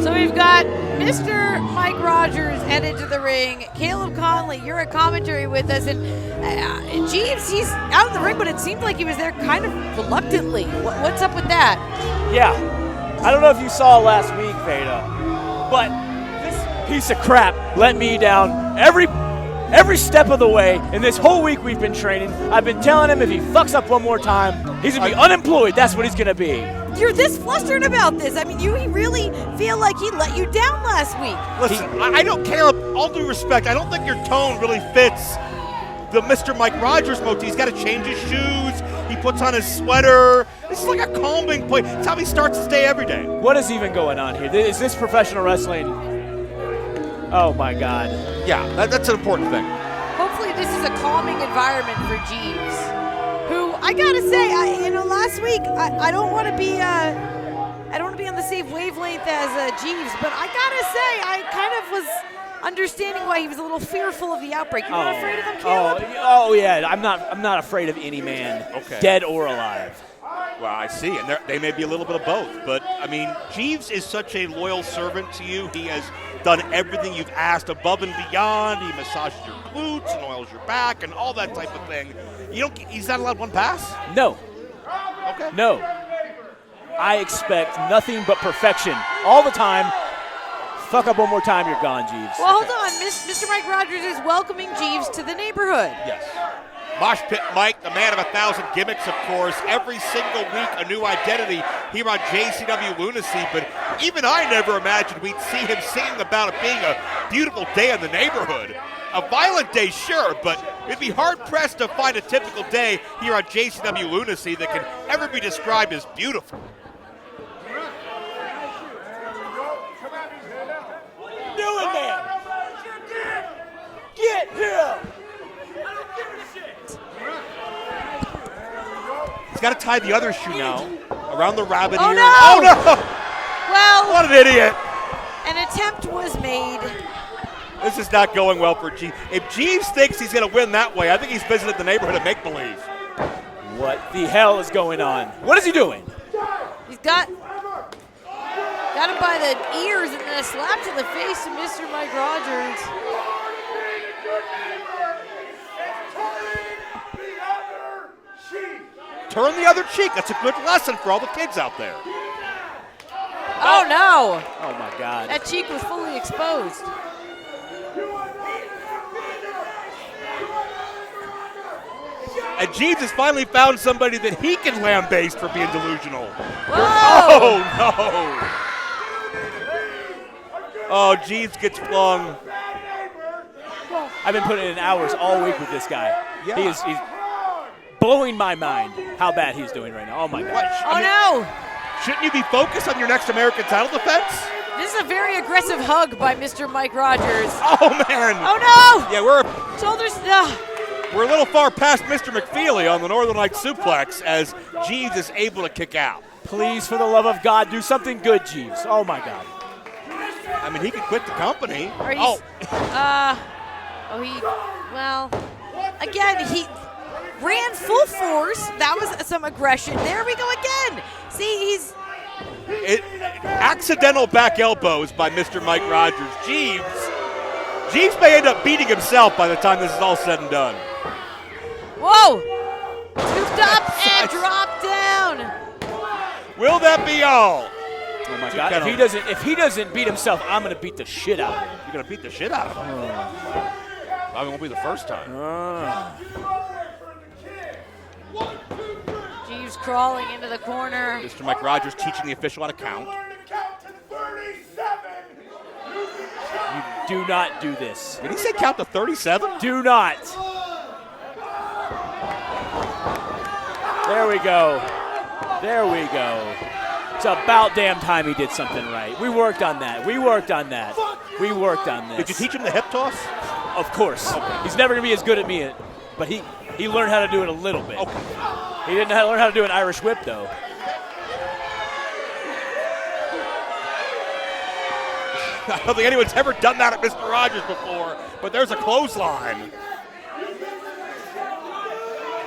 Speaker 4: So we've got Mr. Mike Rogers headed to the ring. Caleb Conley, you're a commentary with us. And Jeeves, he's out in the ring, but it seemed like he was there kind of reluctantly. What's up with that?
Speaker 13: Yeah, I don't know if you saw last week, Veda, but this piece of crap let me down every Every step of the way, and this whole week we've been training, I've been telling him if he fucks up one more time, he's going to be unemployed. That's what he's going to be.
Speaker 4: You're this flustered about this. I mean, you really feel like he let you down last week.
Speaker 1: Listen, I don't, Caleb, all due respect, I don't think your tone really fits the Mr. Mike Rogers motif. He's got to change his shoes. He puts on his sweater. This is like a calming point. It's how he starts his day every day.
Speaker 13: What is even going on here? Is this professional wrestling? Oh, my God.
Speaker 1: Yeah, that's an important thing.
Speaker 4: Hopefully this is a calming environment for Jeeves, who I gotta say, last week I don't want to be on the same wavelength as Jeeves, but I gotta say I kind of was understanding why he was a little fearful of the outbreak. You're not afraid of him, Caleb?
Speaker 13: Oh yeah, I'm not afraid of any man, dead or alive.
Speaker 1: Well, I see, and they may be a little bit of both. But, I mean, Jeeves is such a loyal servant to you. He has done everything you've asked above and beyond. He massages your glutes and oils your back and all that type of thing. He's not allowed one pass?
Speaker 13: No.
Speaker 1: Okay.
Speaker 13: No. I expect nothing but perfection all the time. Fuck up one more time, you're gone, Jeeves.
Speaker 4: Well, hold on. Mr. Mike Rogers is welcoming Jeeves to the neighborhood.
Speaker 1: Yes. Mosh Pit Mike, the man of 1,000 gimmicks, of course. Every single week, a new identity here on JCW Lunacy. But even I never imagined we'd see him singing about it being a beautiful day in the neighborhood. A violent day, sure, but it'd be hard-pressed to find a typical day here on JCW Lunacy that can ever be described as beautiful.
Speaker 13: Do it, man! Get him!
Speaker 1: He's got to tie the other shoe now around the rabbit
Speaker 4: ear.
Speaker 1: No!
Speaker 4: Oh,
Speaker 1: no!
Speaker 4: Well,
Speaker 1: what an idiot.
Speaker 4: An attempt was made.
Speaker 1: This is not going well for Jeeves. If Jeeves thinks he's going to win that way, I think he's visited the neighborhood of make-believe.
Speaker 13: What the hell is going on? What is he doing?
Speaker 4: He's got him by the ears and then a slap to the face of Mr. Mike Rogers.
Speaker 1: Turn the other cheek. That's a good lesson for all the kids out there.
Speaker 4: Oh, no.
Speaker 13: Oh, my God.
Speaker 4: That cheek was fully exposed.
Speaker 1: And Jeeves has finally found somebody that he can lambaste for being delusional.
Speaker 4: Whoa.
Speaker 1: Oh, no. Oh, Jeeves gets flung.
Speaker 13: I've been putting in hours all week with this guy.
Speaker 1: Yeah.
Speaker 13: He's blowing my mind how bad he's doing right now. Oh, my God.
Speaker 4: No.
Speaker 1: Shouldn't you be focused on your next American title defense?
Speaker 4: This is a very aggressive hug by Mr. Mike Rogers.
Speaker 1: Oh, man.
Speaker 4: Oh, no.
Speaker 1: Yeah,
Speaker 4: Shoulders.
Speaker 1: We're a little far past Mr. McFeely on the Northern Light suplex as Jeeves is able to kick out.
Speaker 13: Please, for the love of God, do something good, Jeeves. Oh, my God.
Speaker 1: I mean, he could quit the company.
Speaker 4: Again, he ran full force. That was some aggression. There we go again. See,
Speaker 1: accidental back elbows by Mr. Mike Rogers. Jeeves may end up beating himself by the time this is all said and done.
Speaker 4: Whoa! Scooped up and dropped down.
Speaker 1: Will that be all?
Speaker 13: Oh my God! If he doesn't beat himself, I'm gonna beat the shit out of him.
Speaker 1: You're gonna beat the shit out of him. Probably won't be the first time.
Speaker 4: Jeeves crawling into the corner.
Speaker 1: Mr. Mike Rogers teaching the official how to count.
Speaker 13: You do not do this.
Speaker 1: Did he say count to 37?
Speaker 13: Do not. There we go. There we go. It's about damn time he did something right. We worked on that. We worked on this.
Speaker 1: Did you teach him the hip toss?
Speaker 13: Of course. Okay. He's never going to be as good at me, but he learned how to do it a little bit.
Speaker 1: Okay.
Speaker 13: He didn't learn how to do an Irish whip, though.
Speaker 1: I don't think anyone's ever done that at Mr. Rogers before, but there's a clothesline.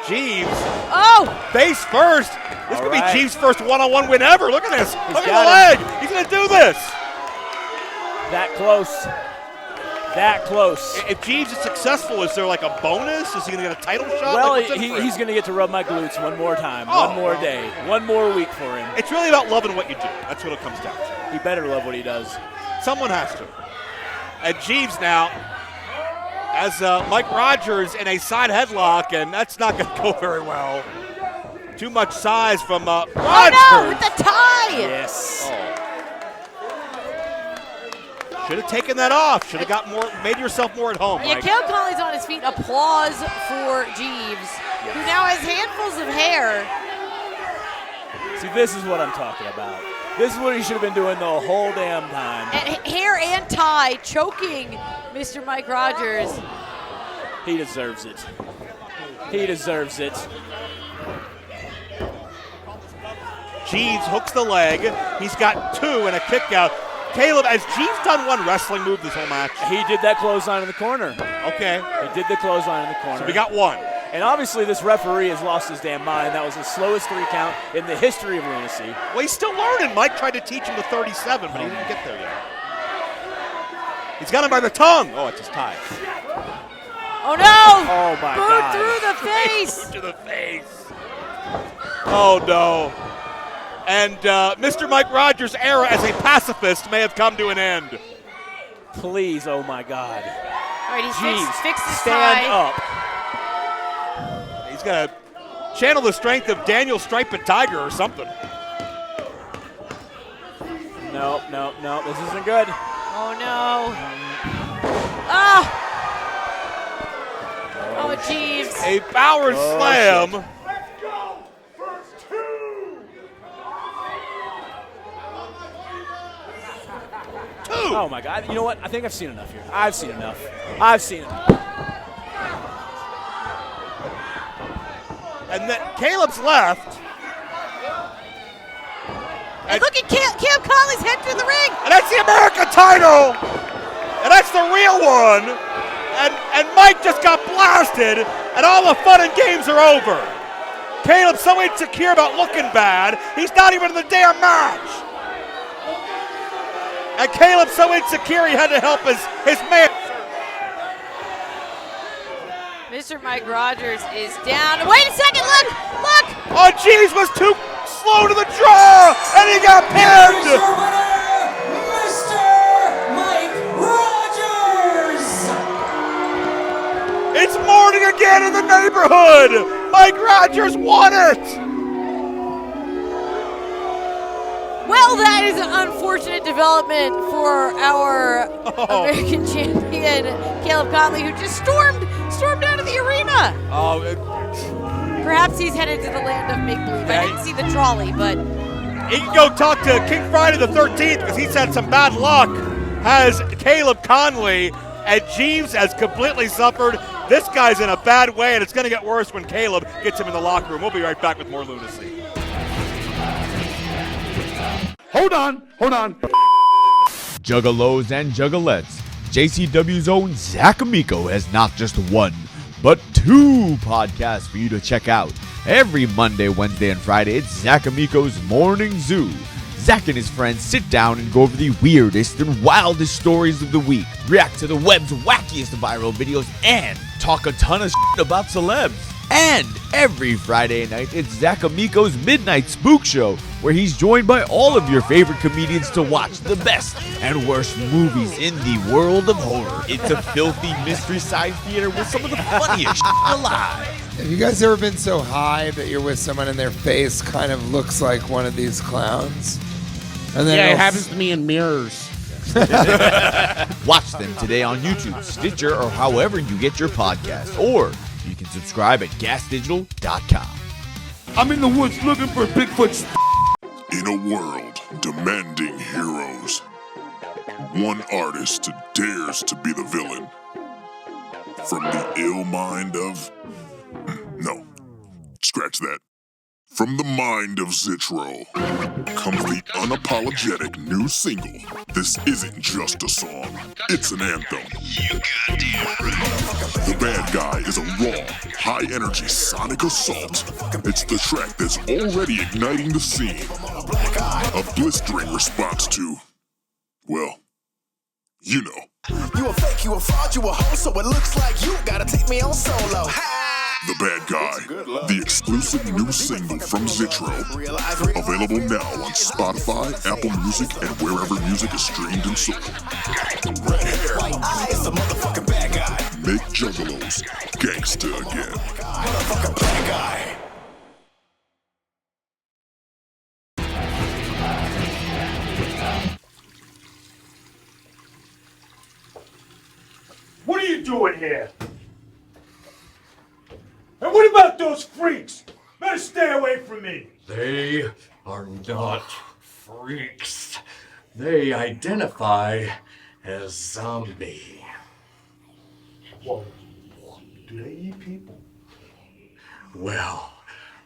Speaker 1: Jeeves.
Speaker 4: Oh!
Speaker 1: Face first. This could be Jeeves' first one-on-one win ever. Look at this. Look at the leg. He's going to do this.
Speaker 13: That close. That close.
Speaker 1: If Jeeves is successful, is there like a bonus? Is he going to get a title shot?
Speaker 13: Well, he's going to get to rub my glutes one more time, one more day, one more week for him.
Speaker 1: It's really about loving what you do. That's what it comes down to.
Speaker 13: He better love what he does.
Speaker 1: Someone has to. And Jeeves now as Mike Rogers in a side headlock, and that's not going to go very well. Too much size from Rogers.
Speaker 4: Oh no, with the tie!
Speaker 13: Yes.
Speaker 1: Should have taken that off. Should have got more, made yourself more at home.
Speaker 4: Yeah,
Speaker 1: Mike.
Speaker 4: Caleb Conley's on his feet. Applause for Jeeves, who now has handfuls of hair.
Speaker 13: See, this is what I'm talking about. This is what he should have been doing the whole damn time.
Speaker 4: And hair and tie choking Mr. Mike Rogers.
Speaker 13: He deserves it. He deserves it.
Speaker 1: Jeeves hooks the leg. He's got 2 and a kick out. Caleb, has Jeeves done one wrestling move this whole match?
Speaker 13: He did that clothesline in the corner.
Speaker 1: Okay.
Speaker 13: He did the clothesline in the corner.
Speaker 1: So we got 1.
Speaker 13: And obviously this referee has lost his damn mind. That was the slowest 3 count in the history of Lunacy.
Speaker 1: Well, he's still learning. Mike tried to teach him the 37, but he didn't get there yet. He's got him by the tongue. Oh, it's his tie.
Speaker 4: Oh no!
Speaker 13: Oh my
Speaker 4: Boot
Speaker 13: God.
Speaker 4: through the face!
Speaker 1: Boot to the face. Oh no. And Mr. Mike Rogers' era as a pacifist may have come to an end.
Speaker 13: Please, oh my God.
Speaker 4: All right,
Speaker 13: Jeeves,
Speaker 4: fixed his
Speaker 13: stand
Speaker 4: tie.
Speaker 13: up.
Speaker 1: He's going to channel the strength of Daniel Striped Tiger or something.
Speaker 13: No, this isn't good.
Speaker 4: Oh no. Ah! Oh, Jeeves.
Speaker 1: A power slam.
Speaker 3: Let's go! First 2!
Speaker 1: 2.
Speaker 13: Oh my God. You know what? I think I've seen enough here. I've seen enough.
Speaker 1: And then Caleb's left.
Speaker 4: And look at Caleb Conley's head through the ring.
Speaker 1: And that's the America title. And that's the real one. And Mike just got blasted, and all the fun and games are over. Caleb's so insecure about looking bad, he's not even in the damn match. And Caleb's so insecure he had to help his man.
Speaker 4: Mr. Mike Rogers is down. Wait a second, look!
Speaker 1: Oh, Jeeves was too slow to the draw, and he got pinned.
Speaker 5: Here's your winner, Mr. Mike Rogers!
Speaker 1: It's morning again in the neighborhood. Mike Rogers won it.
Speaker 4: Well, that is an unfortunate development for our American champion, Caleb Conley, who just stormed out of the arena. Perhaps he's headed to the land of make-believe. I didn't see the trolley, but...
Speaker 1: He can go talk to King Friday the 13th because he's had some bad luck. Has Caleb Conley, and Jeeves has completely suffered. This guy's in a bad way, and it's going to get worse when Caleb gets him in the locker room. We'll be right back with more Lunacy.
Speaker 3: Hold on.
Speaker 14: Juggalos and juggalettes, JCW's own Zach Amico has not just one, but 2 podcasts for you to check out. Every Monday, Wednesday, and Friday, it's Zach Amico's Morning Zoo. Zach and his friends sit down and go over the weirdest and wildest stories of the week, react to the web's wackiest viral videos, and talk a ton of shit about celebs. And every Friday night, it's Zach Amico's Midnight Spook Show, where he's joined by all of your favorite comedians to watch the best and worst movies in the world of horror. It's a filthy mystery science theater with some of the funniest shit alive.
Speaker 15: Have you guys ever been so high that you're with someone and their face kind of looks like one of these clowns? And then
Speaker 16: it happens to me in mirrors.
Speaker 14: Watch them today on YouTube, Stitcher, or however you get your podcast. Or you can subscribe at gasdigital.com.
Speaker 3: I'm in the woods looking for Bigfoot.
Speaker 10: In a world demanding heroes, one artist dares to be the villain. From the ill mind of... No, scratch that. From the mind of Zitro comes the unapologetic new single. This isn't just a song, it's an anthem. The Bad Guy is a raw, high-energy sonic assault. It's the track that's already igniting the scene. A blistering response to, well, you know.
Speaker 6: You a fake, you a fraud, you a hoe, so it looks like you gotta take me on solo.
Speaker 10: The Bad Guy, the exclusive new single from Zitro. Available now on Spotify, Apple Music, and wherever music is streamed and sold.
Speaker 6: Red hair, white eyes, the motherfucking bad guy.
Speaker 10: Make Juggalos, gangsta again.
Speaker 12: Motherfucker bad guy.
Speaker 3: What are you doing here? And what about those freaks? Better stay away from me.
Speaker 16: They are not freaks. They identify as zombie.
Speaker 3: Whoa. Do they eat people?
Speaker 16: Well,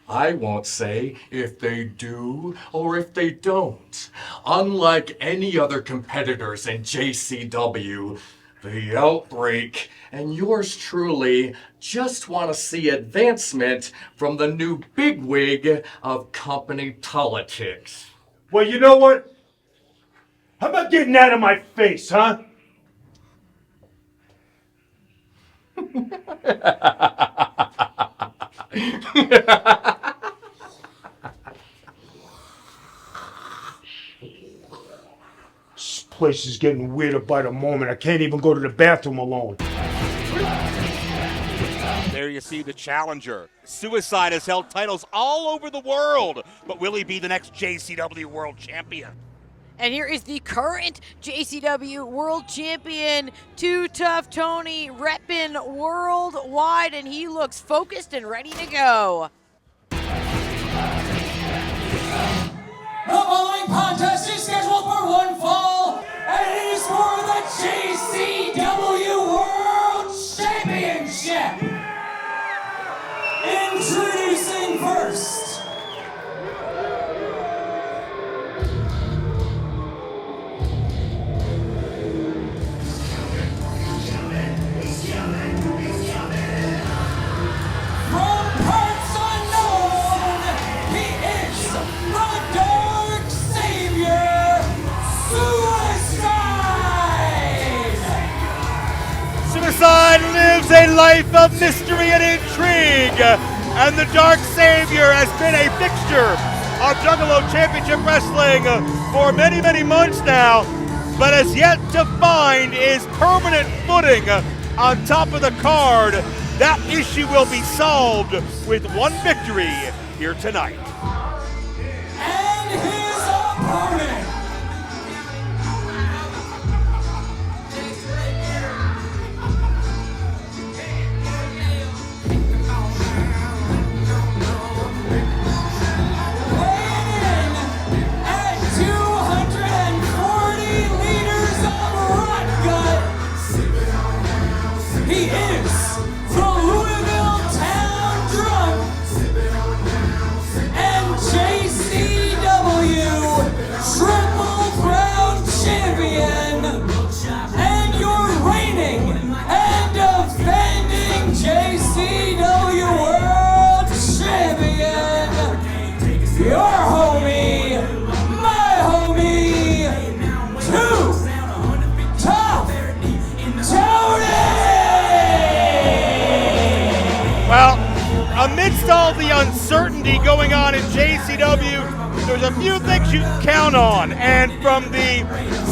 Speaker 16: I won't say if they do or if they don't. Unlike any other competitors in JCW, the Outbreak and yours truly just want to see advancement from the new bigwig of company politics.
Speaker 3: Well, you know what? How about getting out of my face, huh? This place is getting weirder by the moment. I can't even go to the bathroom alone.
Speaker 1: There you see the challenger. Suicide has held titles all over the world, but will he be the next JCW World Champion?
Speaker 4: And here is the current JCW World Champion, Too Tough Tony, repping worldwide, and he looks focused and ready to go.
Speaker 5: The following contest is scheduled for one fall, and it is for the JCW World Championship. Introducing first, from parts unknown, he is the Dark Savior, Suicide!
Speaker 1: Suicide lives a life of mystery and intrigue, and the Dark Savior has been a fixture of Juggalo Championship Wrestling for many, many months now, but has yet to find his permanent footing on top of the card. That issue will be solved with one victory here tonight.
Speaker 5: And his opponent, weighing in at 240 liters of rot gut, he is the Louisville Town Drunk and JCW Triple Crown Champion, and your reigning and defending JCW World Champion, your homie, my homie, Too Tough Tony!
Speaker 1: Well, amidst all the uncertainty going on in JCW, there's a few things you can count on, and from the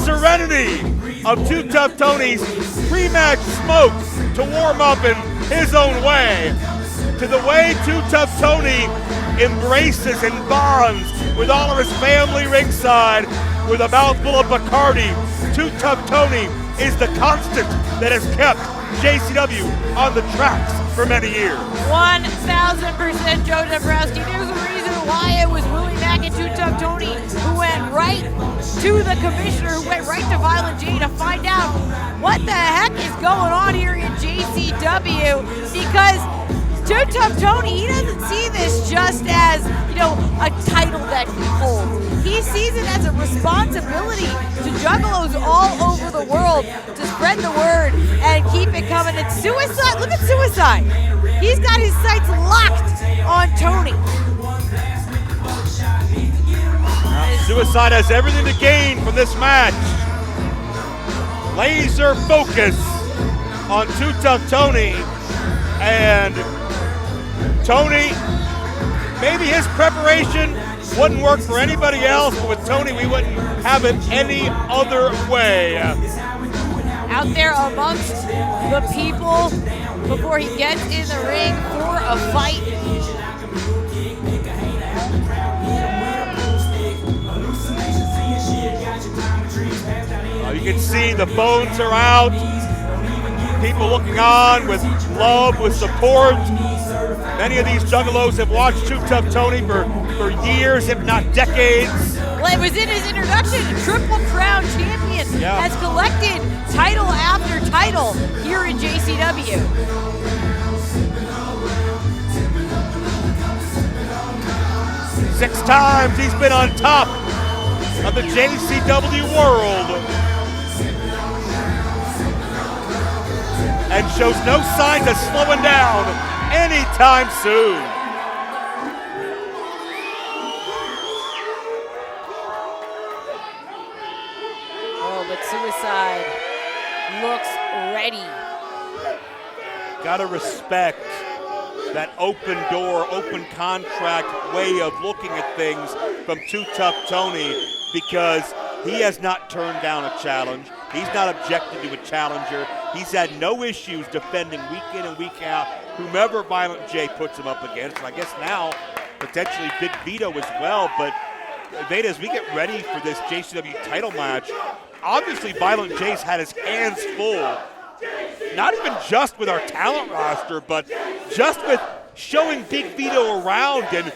Speaker 1: serenity of Too Tough Tony's pre-match smoke to warm up in his own way, to the way Too Tough Tony embraces and bonds with all of his family ringside with a mouthful of Bacardi. Too Tough Tony is the constant that has kept JCW on the tracks for many years.
Speaker 4: 1,000% Joe Dabrowski. There's a reason why it was Willie Mack and Too Tough Tony who went right to the commissioner, who went right to Violent J to find out what the heck is going on here in JCW, because Too Tough Tony, he doesn't see this just as, a title that he holds. He sees it as a responsibility to Juggalos all over the world to spread the word and keep it coming. And Suicide, look at Suicide. He's got his sights locked on Tony.
Speaker 1: Suicide has everything to gain from this match. Laser focus on Too Tough Tony, and Tony, maybe his preparation wouldn't work for anybody else, but with Tony, we wouldn't have it any other way.
Speaker 4: Out there amongst the people, before he gets in the ring for a fight.
Speaker 1: You can see the bones are out. People looking on with love, with support. Many of these juggalos have watched Too Tough Tony for years, if not decades.
Speaker 4: Well, it was in his introduction. Triple Crown champion has collected title after title here in JCW.
Speaker 1: 6 times he's been on top of the JCW world. And shows no signs of slowing down anytime soon.
Speaker 4: Oh, but Suicide looks ready.
Speaker 1: Gotta respect that open door, open contract way of looking at things from Too Tough Tony, because he has not turned down a challenge. He's not objected to a challenger. He's had no issues defending week in and week out whomever Violent J puts him up against. And I guess now, potentially Big Vito as well. But Veda, as we get ready for this JCW title match, obviously Violent J's had his hands full. Not even just with our talent roster, but just with showing Big Vito around and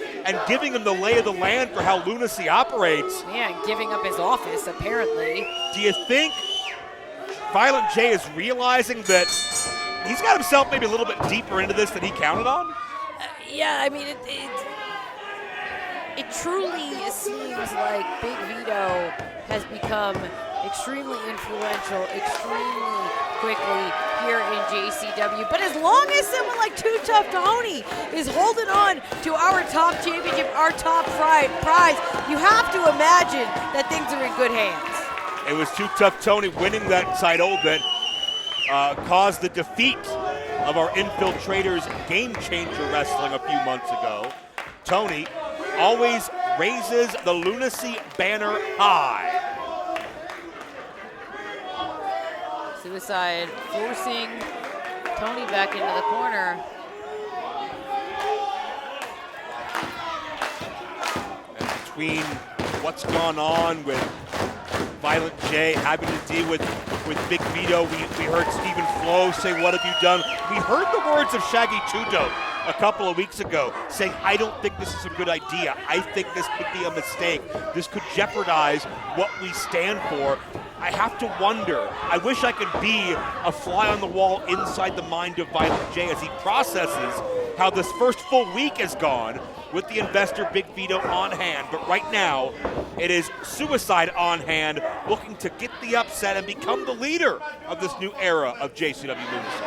Speaker 1: giving him the lay of the land for how Lunacy operates.
Speaker 4: Yeah, and giving up his office, apparently.
Speaker 1: Do you think Violent J is realizing that he's got himself maybe a little bit deeper into this than he counted on?
Speaker 4: Yeah, I mean, it truly seems like Big Vito has become extremely influential, extremely quickly here in JCW. But as long as someone like Too Tough Tony is holding on to our top championship, our top prize, you have to imagine that things are in good hands.
Speaker 1: It was Too Tough Tony winning that title that caused the defeat of our Infiltrators Game Changer Wrestling a few months ago. Tony always raises the Lunacy banner high.
Speaker 4: Suicide forcing Tony back into the corner.
Speaker 1: And between what's gone on with Violent J having to deal with Big Vito, we heard Stephen Flo say, "What have you done?" We heard the words of Shaggy Two-Dope a couple of weeks ago saying, "I don't think this is a good idea. I think this could be a mistake. This could jeopardize what we stand for." I have to wonder, I wish I could be a fly on the wall inside the mind of Violent J as he processes how this first full week has gone with the investor Big Vito on hand. But right now, it is Suicide on hand, looking to get the upset and become the leader of this new era of JCW Lunacy.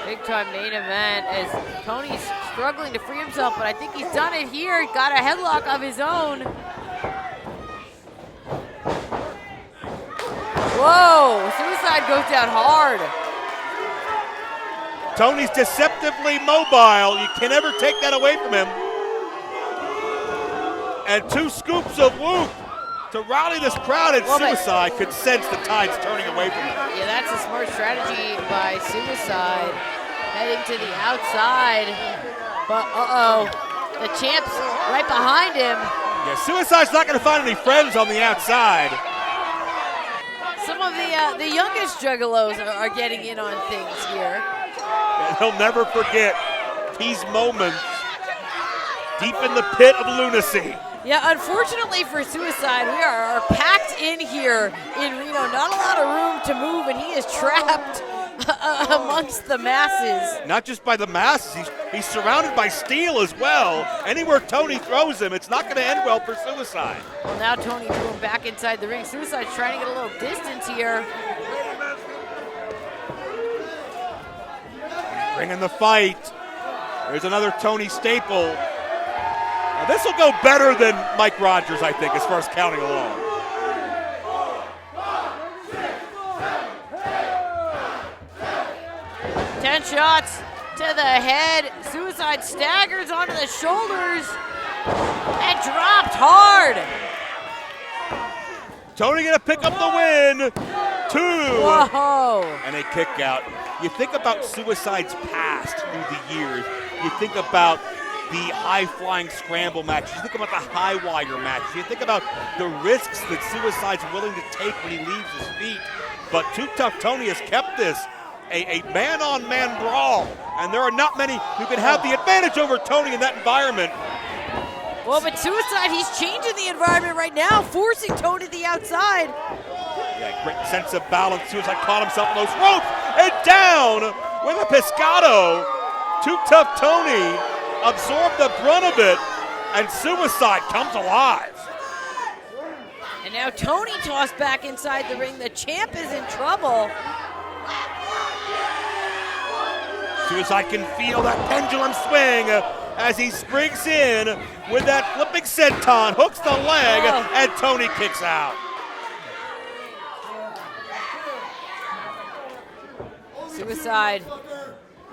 Speaker 4: Big time main event as Tony's struggling to free himself, but I think he's done it here. Got a headlock of his own. Whoa, Suicide goes down hard.
Speaker 1: Tony's deceptively mobile. You can never take that away from him. And 2 scoops of whoop to rally this crowd, and Suicide could sense the tides turning away from him.
Speaker 4: Yeah, that's a smart strategy by Suicide. Heading to the outside. But, the champ's right behind him.
Speaker 1: Yeah, Suicide's not going to find any friends on the outside.
Speaker 4: Some of the youngest juggalos are getting in on things here.
Speaker 1: And he'll never forget these moments deep in the pit of Lunacy.
Speaker 4: Yeah, unfortunately for Suicide, we are packed in here in Reno. Not a lot of room to move, and he is trapped amongst the masses.
Speaker 1: Not just by the masses, he's surrounded by steel as well. Anywhere Tony throws him, it's not going to end well for Suicide.
Speaker 4: Well, now Tony threw him back inside the ring. Suicide's trying to get a little distance here.
Speaker 1: Bringing the fight. There's another Tony staple. Now, this will go better than Mike Rogers, I think, as far as counting along.
Speaker 4: Ten shots to the head. Suicide staggers onto the shoulders and dropped hard.
Speaker 1: Tony gonna pick up the win. 2.
Speaker 4: Whoa.
Speaker 1: And a kick out. You think about Suicide's past through the years. You think about the high-flying scramble matches. You think about the high-wire matches. You think about the risks that Suicide's willing to take when he leaves his feet. But Too Tough Tony has kept this a man-on-man brawl, and there are not many who can have the advantage over Tony in that environment.
Speaker 4: Well, but Suicide, he's changing the environment right now, forcing Tony to the outside.
Speaker 1: Yeah, great sense of balance. Suicide caught himself on those ropes and down with a Pescado. Too Tough Tony absorbed the brunt of it, and Suicide comes alive.
Speaker 4: And now Tony tossed back inside the ring. The champ is in trouble.
Speaker 1: Suicide can feel that pendulum swing as he springs in with that flipping senton, hooks the leg, and Tony kicks out.
Speaker 4: Suicide,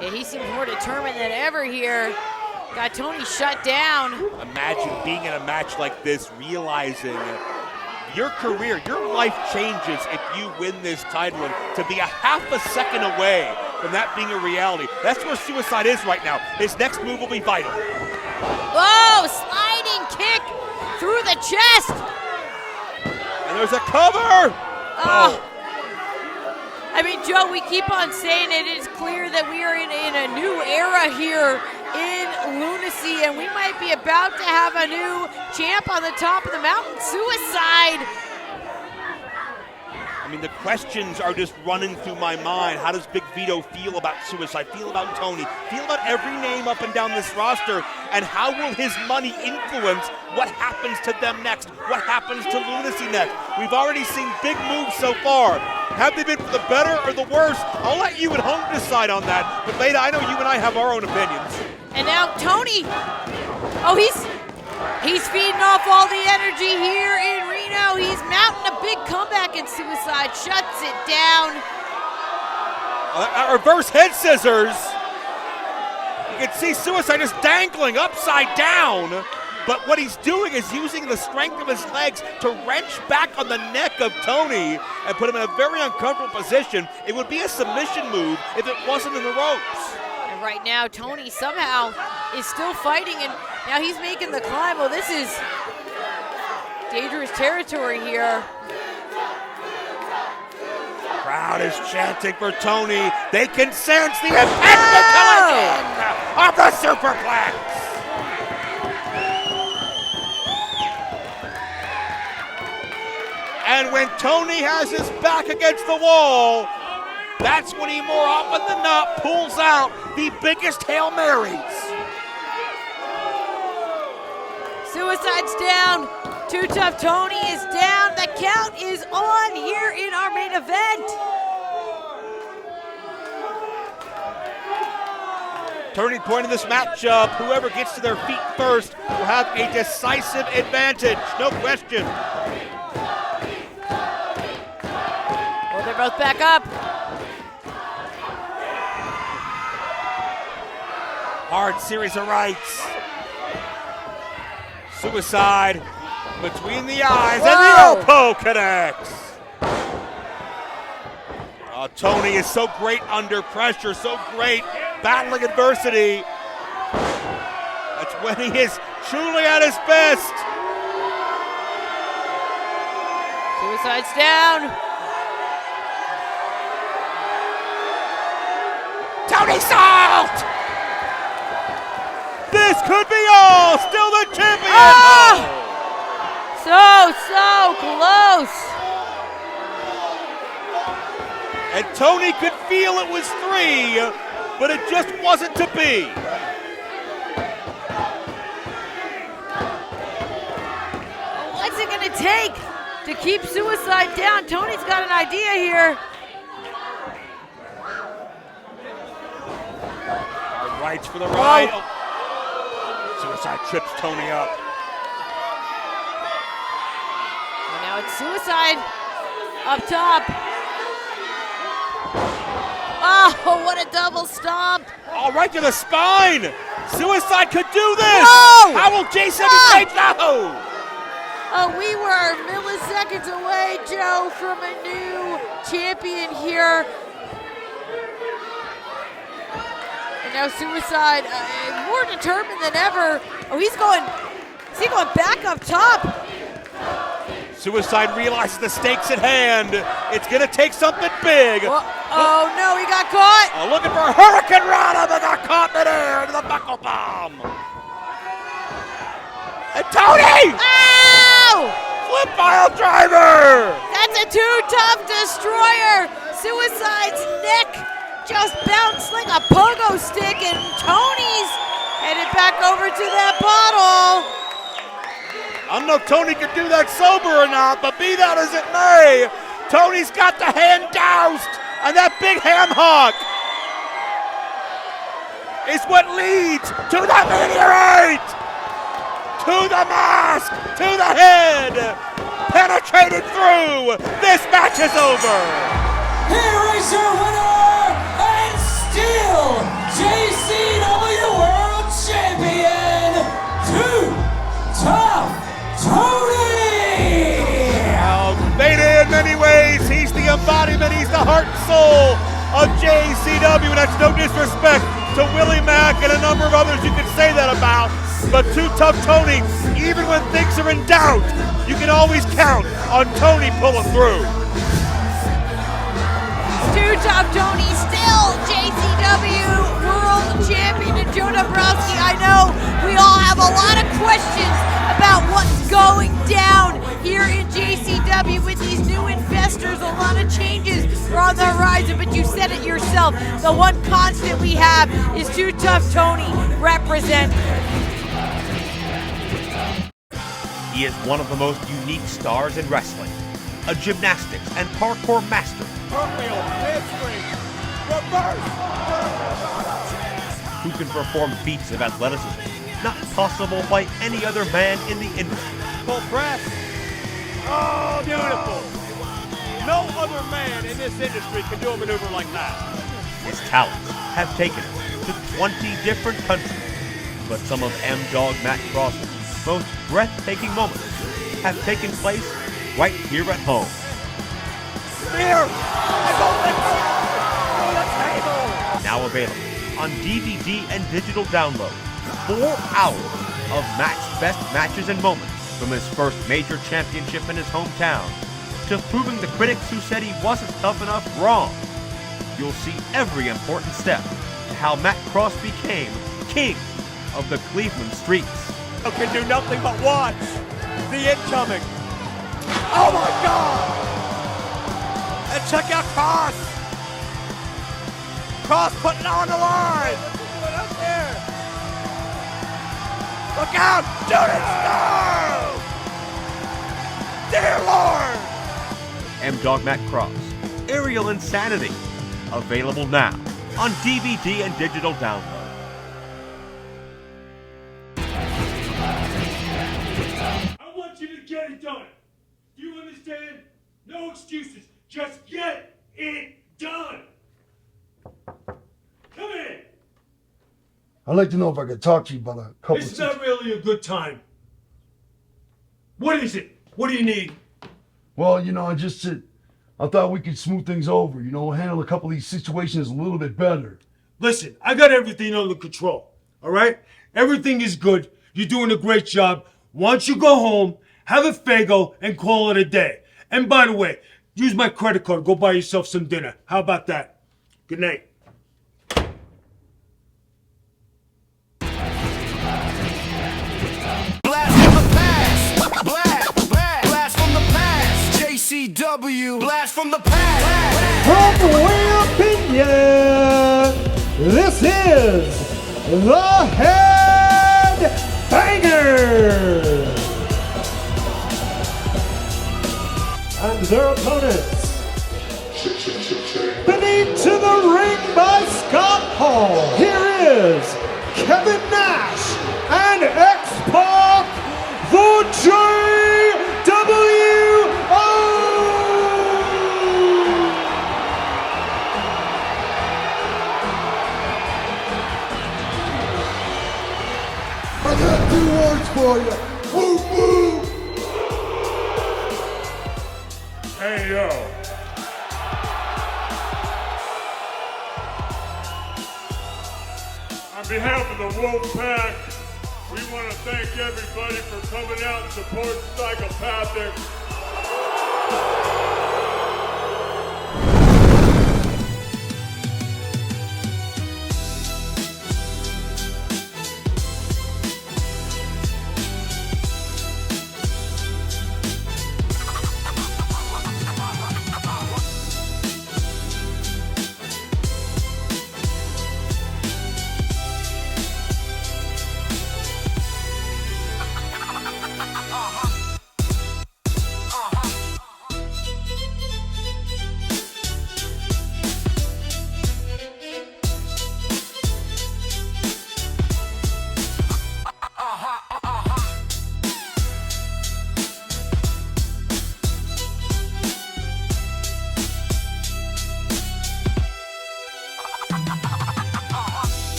Speaker 4: yeah, he seems more determined than ever here. Got Tony shut down.
Speaker 1: Imagine being in a match like this, realizing your career, your life changes if you win this title, and to be a half a second away from that being a reality. That's where Suicide is right now. His next move will be vital.
Speaker 4: Whoa, sliding kick through the chest.
Speaker 1: And there's a cover.
Speaker 4: Oh. I mean, Joe, we keep on saying it. It's clear that we are in a new era here in Lunacy, and we might be about to have a new champ on the top of the mountain. Suicide.
Speaker 1: I mean, the questions are just running through my mind. How does Big Vito feel about Suicide, feel about Tony, feel about every name up and down this roster, and how will his money influence what happens to them next, what happens to Lunacy next? We've already seen big moves so far. Have they been for the better or the worse? I'll let you at home decide on that. But Veda, I know you and I have our own opinions.
Speaker 4: And now Tony, he's feeding off all the energy here in Reno. He's mounting a big comeback, and Suicide shuts it down.
Speaker 1: Reverse head scissors. You can see Suicide just dangling upside down. But what he's doing is using the strength of his legs to wrench back on the neck of Tony and put him in a very uncomfortable position. It would be a submission move if it wasn't in the ropes.
Speaker 4: And right now, Tony somehow is still fighting, and now he's making the climb. Well, this is dangerous territory here.
Speaker 1: Crowd is chanting for Tony. They can sense the impending collision of the superplex. And when Tony has his back against the wall, that's when he more often than not pulls out the biggest Hail Marys.
Speaker 4: Suicide's down. Too Tough Tony is down. The count is on here in our main event.
Speaker 1: Turning point of this matchup, whoever gets to their feet first will have a decisive advantage, no question.
Speaker 4: Well, they're both back up.
Speaker 1: Hard series of rights. Suicide between the eyes, and the elbow connects. Tony is so great under pressure, so great battling adversity. That's when he is truly at his best.
Speaker 4: Suicide's down.
Speaker 1: Tony Salt! This could be all. Still the champion.
Speaker 4: Oh! So close.
Speaker 1: And Tony could feel it was 3, but it just wasn't to be.
Speaker 4: What's it gonna take to keep Suicide down? Tony's got an idea here.
Speaker 1: Hard rights for the ride. Oh. Suicide trips Tony up.
Speaker 4: And now it's Suicide up top. Oh, what a double stomp.
Speaker 1: All right to the spine. Suicide could do this.
Speaker 4: Whoa!
Speaker 1: How will JCW change that?
Speaker 4: Oh, we were milliseconds away, Joe, from a new champion here. now Suicide more determined than ever. Oh, is he going back up top?
Speaker 1: Suicide realizes the stakes at hand. It's going to take something big.
Speaker 4: Oh no, he got caught.
Speaker 1: Looking for a Hurricane Rana, but got caught in air into the buckle bomb. And Tony!
Speaker 4: Ow!
Speaker 1: Flip pile driver!
Speaker 4: That's a Too Tough destroyer. Suicide's neck just bounced like a pogo stick, and Tony's headed back over to that bottle.
Speaker 1: I don't know if Tony could do that sober or not, but be that as it may, Tony's got the hand doused, and that big ham hock is what leads to the meteorite, to the mask, to the head, penetrated through. This match is over.
Speaker 5: Here is your winner and still JCW World Champion, Too Tough Tony!
Speaker 1: Beta in many ways, he's the embodiment, he's the heart and soul of JCW, and that's no disrespect to Willie Mack and a number of others you could say that about, but Too Tough Tony, even when things are in doubt, you can always count on Tony pulling through.
Speaker 4: Too Tough Tony, still JCW World Champion, and Joe Dombrowski, I know we all have a lot of questions about what's going down here in JCW with these new investors. A lot of changes are on the horizon, but you said it yourself. The one constant we have is Too Tough Tony represent.
Speaker 17: He is one of the most unique stars in wrestling, a gymnastics and parkour master.
Speaker 6: Cartwheel, handspring, reverse.
Speaker 17: Who can perform feats of athleticism not possible by any other man in the industry.
Speaker 13: Full press. Oh, beautiful. No other man in this industry can do a maneuver like that.
Speaker 17: His talents have taken him to 20 different countries, but some of M-Dog Matt Cross's most breathtaking moments have taken place right here at home.
Speaker 6: Spear!
Speaker 17: Now available on DVD and digital download. 4 hours of Matt's best matches and moments, from his first major championship in his hometown to proving the critics who said he wasn't tough enough wrong. You'll see every important step to how Matt Cross became king of the Cleveland streets.
Speaker 13: You can do nothing but watch the incoming. Oh my God! And check out Cross. Cross putting it on the line. Look up there. Look out! Shooting star! Dear Lord!
Speaker 17: M-Dog Matt Cross, Aerial Insanity. Available now on DVD and digital download.
Speaker 3: I want you to get it done. Do you understand? No excuses. Just get it done. Come in.
Speaker 2: I'd like to know if I could talk to you about a couple
Speaker 3: It's not really a good time. What is it? What do you need?
Speaker 2: Well, I thought we could smooth things over, handle a couple of these situations a little bit better.
Speaker 3: Listen, I got everything under control, all right? Everything is good. You're doing a great job. Why don't you go home, have a Faygo, and call it a day? And by the way, use my credit card. Go buy yourself some dinner. How about that? Good night.
Speaker 6: JCW, blast from the past.
Speaker 18: From opinion, this is the Head Banger. And their opponents, beneath to the ring by Scott Hall, here is Kevin Nash and X-Pac, the JWO.
Speaker 12: I got 2 words for you. Woo woo.
Speaker 3: Hey, yo.
Speaker 19: On behalf of the Wolf Pack, we want to thank everybody for coming out and supporting Psychopathic.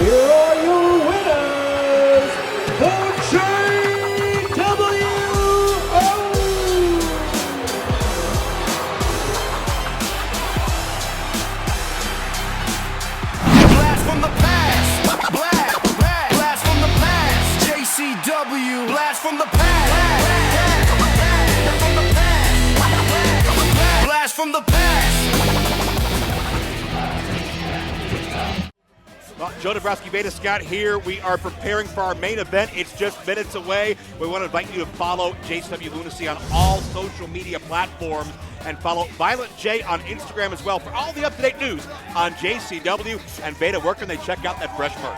Speaker 18: Here are your winners, the JWO!
Speaker 6: Blast from the past. Blast from the past. JCW. Blast from the past. Blast from the past.
Speaker 1: Well, Joe Dabrowski, Beta Scott here. We are preparing for our main event. It's just minutes away. We want to invite you to follow JCW Lunacy on all social media platforms and follow Violent J on Instagram as well for all the up-to-date news on JCW. And Beta, where can they check out that fresh merch?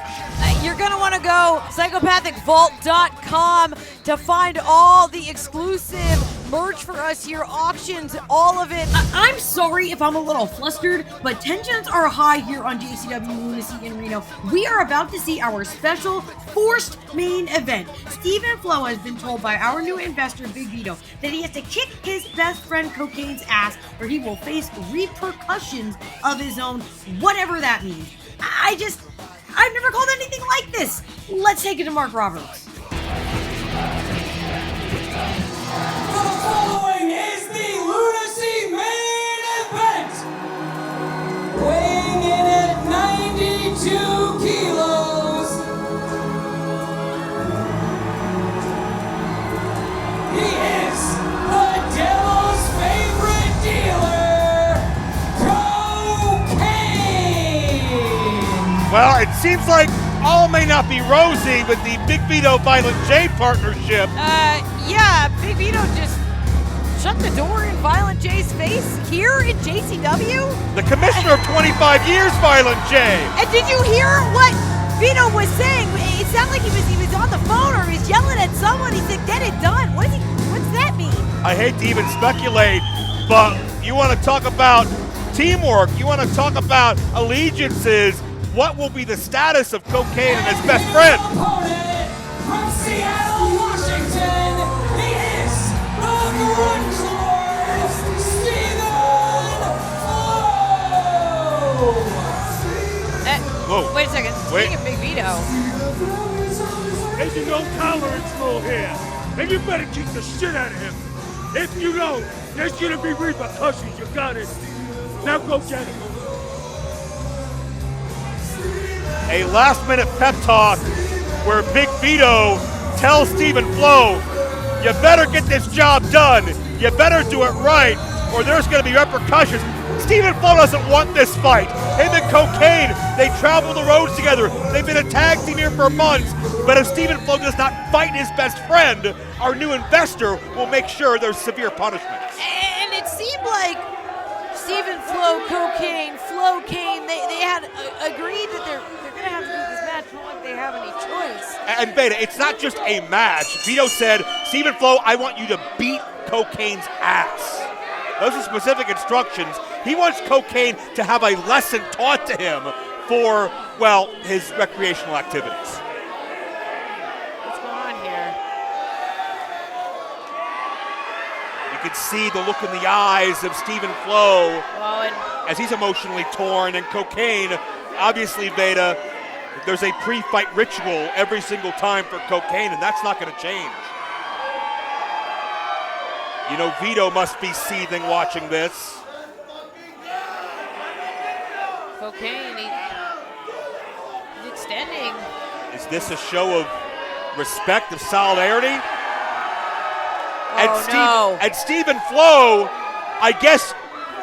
Speaker 4: You're going to want to go psychopathicvault.com to find all the exclusive merch for us here, auctions, all of it.
Speaker 20: I'm sorry if I'm a little flustered, but tensions are high here on JCW Lunacy in Reno. We are about to see our special forced main event. Stephen Flo has been told by our new investor, Big Vito, that he has to kick his best friend Cocaine's ass or he will face repercussions of his own, whatever that means. I've never called anything like this. Let's take it to Mark Roberts.
Speaker 5: The following is the Lunacy main event. Weighing in at 92 kilos. He is the devil's favorite dealer, Cocaine.
Speaker 1: Well, it seems like all may not be rosy with the Big Vito Violent J partnership.
Speaker 4: Yeah, Big Vito just shut the door in Violent J's face here in JCW.
Speaker 1: The commissioner of 25 years, Violent J.
Speaker 4: And did you hear what Vito was saying? It sounded like he was on the phone or he was yelling at someone. He said, "Get it done." What's that mean?
Speaker 1: I hate to even speculate, but you want to talk about teamwork, you want to talk about allegiances. What will be the status of Cocaine and his best friend?
Speaker 5: Opponent from Seattle, Washington, he is the Grunge Lord, Stephen Flo.
Speaker 1: Whoa.
Speaker 4: Wait a second. Speaking of Big Vito.
Speaker 3: There's a no-tolerance rule here, and you better kick the shit out of him. If you don't, there's gonna be repercussions, you got it. Now go get him.
Speaker 1: A last-minute pep talk where Big Vito tells Stephen Flo, you better get this job done, you better do it right, or there's going to be repercussions. Stephen Flo doesn't want this fight. Him and Cocaine, they travel the roads together. They've been a tag team here for months, but if Stephen Flo does not fight his best friend, our new investor will make sure there's severe punishment.
Speaker 4: And it seemed like Stephen Flo, Cocaine, they had agreed that they're going to have to do this match. Not like they have any choice.
Speaker 1: And Beta, it's not just a match. Vito said, Stephen Flo, I want you to beat Cocaine's ass. Those are specific instructions. He wants Cocaine to have a lesson taught to him for, well, his recreational activities.
Speaker 4: What's going on here?
Speaker 1: You can see the look in the eyes of Stephen Flo
Speaker 4: Well, and
Speaker 1: as he's emotionally torn, and Cocaine, obviously, Beta, There's a pre-fight ritual every single time for Cocaine, and that's not going to change. You know, Vito must be seething watching this.
Speaker 4: Cocaine, he's extending.
Speaker 1: Is this a show of respect, of solidarity? And Stephen Flo, I guess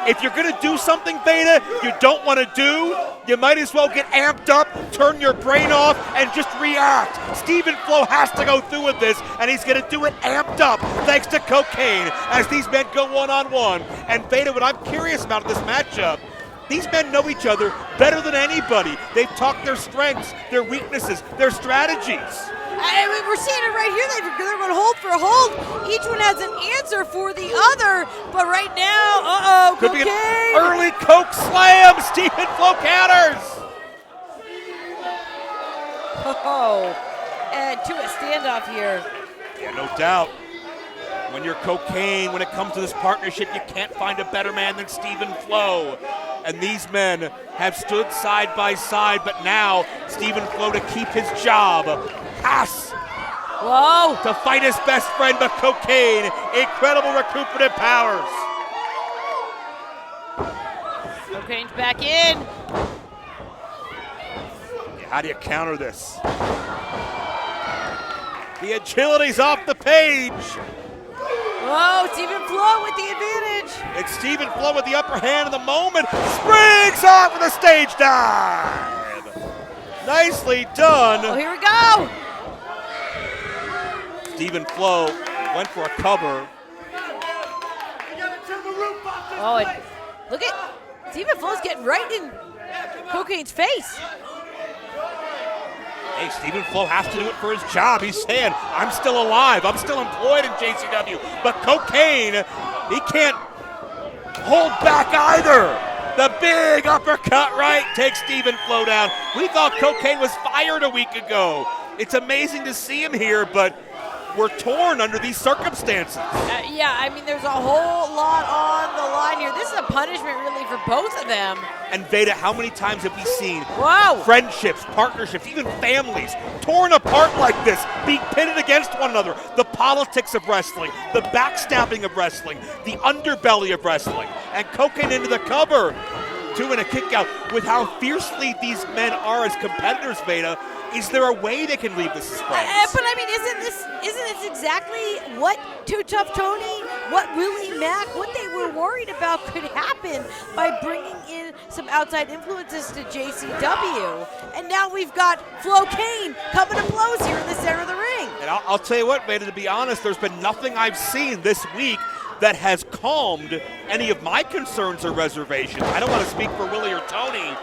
Speaker 1: if you're going to do something, Veda, you don't want to do, you might as well get amped up, turn your brain off, and just react. Stephen Flo has to go through with this, and he's going to do it amped up thanks to Cocaine as these men go one-on-one. And Veda, what I'm curious about in this matchup, these men know each other better than anybody. They've talked their strengths, their weaknesses, their strategies.
Speaker 4: I mean, we're seeing it right here. They're going hold for hold. Each one has an answer for the other. But right now,
Speaker 1: Could
Speaker 4: Cocaine.
Speaker 1: be an early Coke slam. Stephen Flo counters.
Speaker 4: And to a standoff here.
Speaker 1: Yeah, no doubt. When you're Cocaine, when it comes to this partnership, you can't find a better man than Stephen Flo. And these men have stood side by side, but now Stephen Flo to keep his job has to fight his best friend, but Cocaine, incredible recuperative powers.
Speaker 4: Cocaine's back in.
Speaker 1: How do you counter this? The agility's off the page.
Speaker 4: Whoa, Stephen Flo with the advantage.
Speaker 1: It's Stephen Flo with the upper hand in the moment. Springs off with a stage dive. Nicely done.
Speaker 4: Oh, here we go.
Speaker 1: Stephen Flo went for a cover.
Speaker 4: Oh, and look at Stephen Flo's getting right in Cocaine's face.
Speaker 1: Hey, Stephen Flo has to do it for his job. He's saying, I'm still alive. I'm still employed in JCW. But Cocaine, he can't hold back either. The big uppercut right takes Stephen Flo down. We thought Cocaine was fired a week ago. It's amazing to see him here, but we're torn under these circumstances.
Speaker 4: Yeah, I mean, there's a whole lot on the line here. This is a punishment, really, for both of them.
Speaker 1: And Veda, how many times have we seen
Speaker 4: friendships,
Speaker 1: partnerships, even families torn apart like this, being pitted against one another? The politics of wrestling, the backstabbing of wrestling, the underbelly of wrestling. And Cocaine into the cover. 2 and a kick out. With how fiercely these men are as competitors, Veda, is there a way they can leave this as friends?
Speaker 4: But I mean, isn't this exactly what Too Tough Tony, what Willie Mack, what they were worried about could happen by bringing in some outside influences to JCW? And now we've got Flo Kane coming to blows here in the center of the ring.
Speaker 1: And I'll tell you what, Veda, to be honest, there's been nothing I've seen this week that has calmed any of my concerns or reservations. I don't want to speak for Willie or Tony,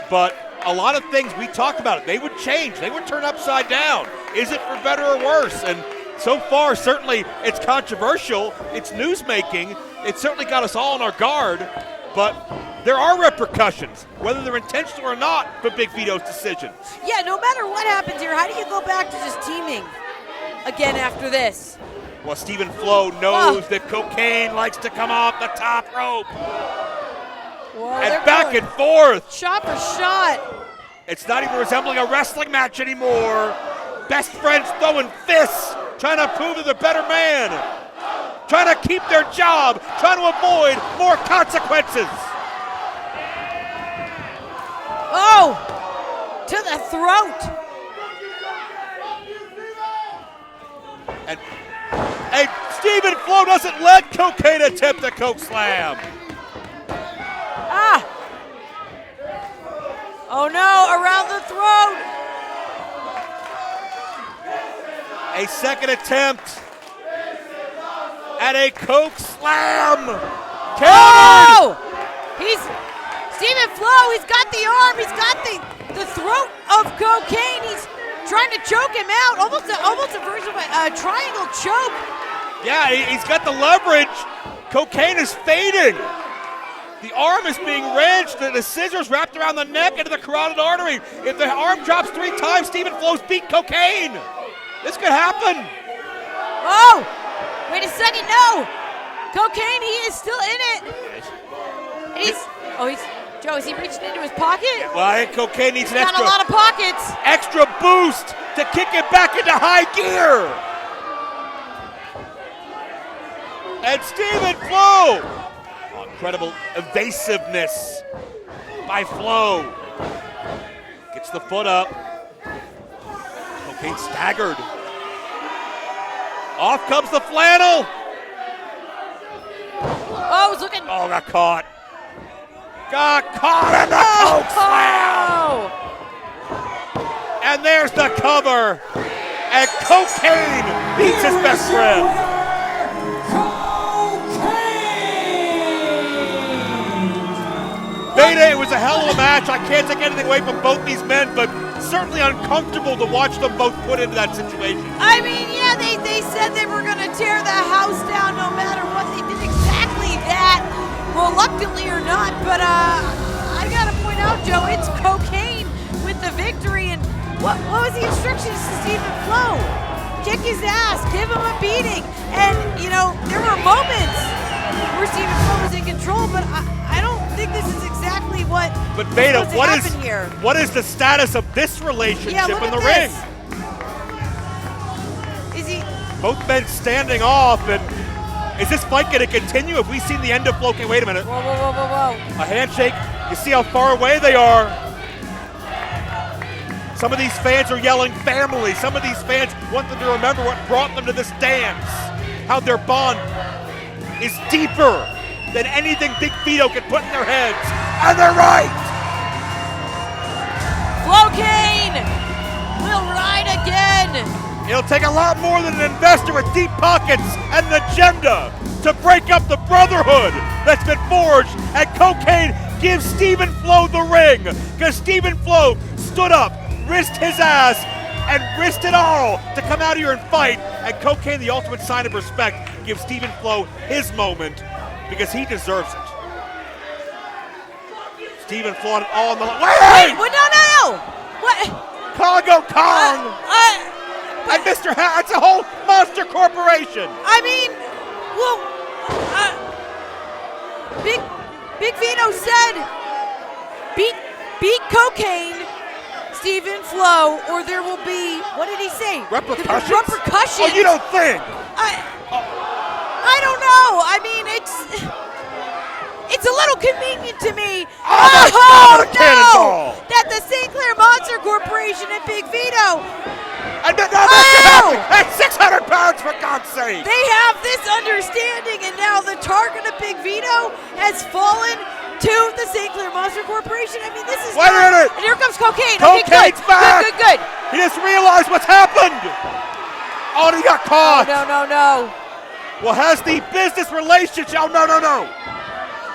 Speaker 1: but a lot of things we talked about, they would change. They would turn upside down. Is it for better or worse? And so far, certainly, it's controversial. It's news-making. It certainly got us all on our guard. But there are repercussions, whether they're intentional or not, for Big Vito's decisions.
Speaker 4: Yeah, no matter what happens here, how do you go back to just teaming again after this?
Speaker 1: Well, Stephen Flo knows that Cocaine likes to come off the top rope.
Speaker 4: Whoa,
Speaker 1: and back and forth.
Speaker 4: Shot for shot.
Speaker 1: It's not even resembling a wrestling match anymore. Best friends throwing fists, trying to prove they're the better man. Trying to keep their job, trying to avoid more consequences.
Speaker 4: Oh, to the throat.
Speaker 1: And Stephen Flo doesn't let Cocaine attempt a Coke Slam.
Speaker 4: Oh no, around the throat.
Speaker 1: A second attempt at a Coke Slam.
Speaker 4: Oh! Stephen Flo, he's got the arm, he's got the throat of Cocaine. He's trying to choke him out, almost a version of a triangle choke.
Speaker 1: Yeah, he's got the leverage. Cocaine is fading. The arm is being wrenched, the scissors wrapped around the neck into the carotid artery. If the arm drops 3 times, Stephen Flo's beat Cocaine. This could happen.
Speaker 4: Oh, wait a second, no. Cocaine, he is still in it. He's Joe, is he reaching into his pocket?
Speaker 1: Yeah, well, I think Cocaine needs an
Speaker 4: Got
Speaker 1: extra.
Speaker 4: a lot of pockets.
Speaker 1: Extra boost to kick it back into high gear. And Stephen Flo. Oh, incredible evasiveness by Flo. Gets the foot up. Cocaine staggered. Off comes the flannel.
Speaker 4: Oh, he's looking.
Speaker 1: Oh, got caught. Got caught in the coke slam. And there's the cover. And Cocaine beats his best friend. Beta, it was a hell of a match. I can't take anything away from both these men, but certainly uncomfortable to watch them both put into that situation.
Speaker 4: I mean, yeah, they said they were going to tear the house down no matter what. They did exactly that, reluctantly or not. But I got to point out, Joe, it's Cocaine with the victory. And what was the instructions to Stephen Flo? Kick his ass, give him a beating. And, you know, there were moments where Stephen Flo was in control, but I don't think this is exactly what
Speaker 1: But Beta,
Speaker 4: here.
Speaker 1: what is the status of this relationship
Speaker 4: look
Speaker 1: in the
Speaker 4: at
Speaker 1: ring?
Speaker 4: this. Is he?
Speaker 1: Both men standing off, and is this fight going to continue? Have we seen the end of Flo? Okay, wait a minute.
Speaker 4: Whoa, whoa, whoa, whoa, whoa.
Speaker 1: A handshake. You see how far away they are. Some of these fans are yelling family. Some of these fans want them to remember what brought them to this dance. How their bond is deeper than anything Big Vito can put in their heads. And they're right!
Speaker 4: Cocaine will ride again.
Speaker 1: It'll take a lot more than an investor with deep pockets and an agenda to break up the brotherhood that's been forged. And Cocaine gives Stephen Flo the ring, because Stephen Flo stood up, risked his ass, and risked it all to come out here and fight. And Cocaine, the ultimate sign of respect, gives Stephen Flo his moment, because he deserves it. Stephen Flo all on the line.
Speaker 4: Wait, no. What?
Speaker 1: Congo Kong! And Mr. It's a whole monster corporation!
Speaker 4: I mean, well, Big Vito said, beat Cocaine, Stephen Flo, or there will be, what did he say?
Speaker 1: Repercussions?
Speaker 4: Repercussions.
Speaker 1: Oh, you don't think?
Speaker 4: I don't know. I mean, it's a little convenient to me.
Speaker 1: Oh, no!
Speaker 4: That the St. Clair Monster Corporation and Big Vito.
Speaker 1: And that's 600 pounds, for God's sake.
Speaker 4: They have this understanding, and now the target of Big Vito has fallen to the St. Clair Monster Corporation. I mean, this is.
Speaker 1: Wait a minute.
Speaker 4: And here comes Cocaine.
Speaker 1: Cocaine's back.
Speaker 4: Good.
Speaker 1: He just realized what's happened. Oh, and he got caught.
Speaker 4: Oh, no.
Speaker 1: Well, has the business relationship. Oh, no.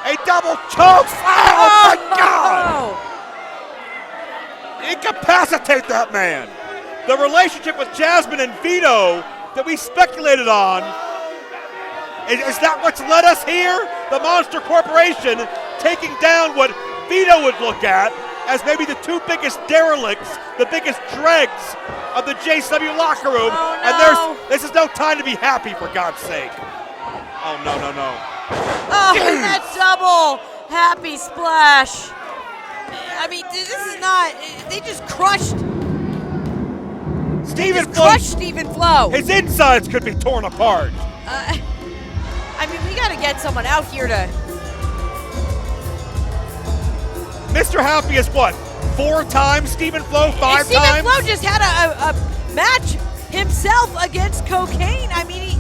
Speaker 1: A double choke slam. Oh, my God. Incapacitate that man. The relationship with Jasmine and Vito that we speculated on, is that what's led us here? The Monster Corporation taking down what Vito would look at as maybe the two biggest derelicts, the biggest dregs of the JCW locker room.
Speaker 4: Oh, no.
Speaker 1: And this is no time to be happy, for God's sake. Oh, no.
Speaker 4: Oh, and that double happy splash. I mean, this is not, they just crushed. Stephen Flo.
Speaker 1: His insides could be torn apart.
Speaker 4: I mean, we got to get someone out here to.
Speaker 1: Mr. Happy is what? 4 times Stephen Flo? 5 times?
Speaker 4: Stephen Flo just had a match himself against Cocaine. I mean,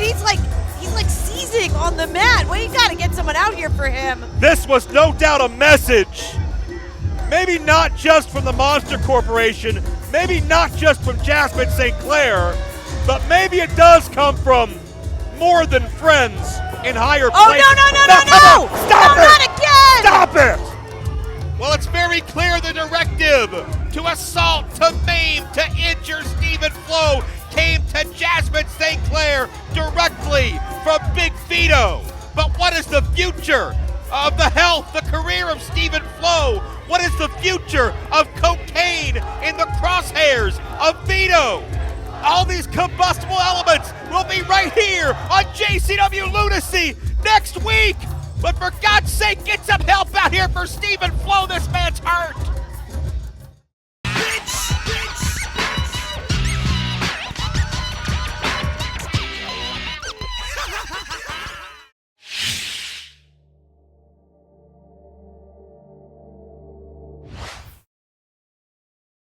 Speaker 4: he's like seizing on the mat. Well, you got to get someone out here for him.
Speaker 1: This was no doubt a message. Maybe not just from the Monster Corporation, maybe not just from Jasmine St. Clair, but maybe it does come from more than friends in higher places.
Speaker 4: No!
Speaker 1: Stop it!
Speaker 4: Not again!
Speaker 1: Stop it! Well, it's very clear the directive to assault, to maim, to injure Stephen Flo came to Jasmine St. Clair directly from Big Vito. But what is the future of the health, the career of Stephen Flo? What is the future of Cocaine in the crosshairs of Vito? All these combustible elements will be right here on JCW Lunacy next week. But for God's sake, get some help out here for Stephen Flo. This man's hurt.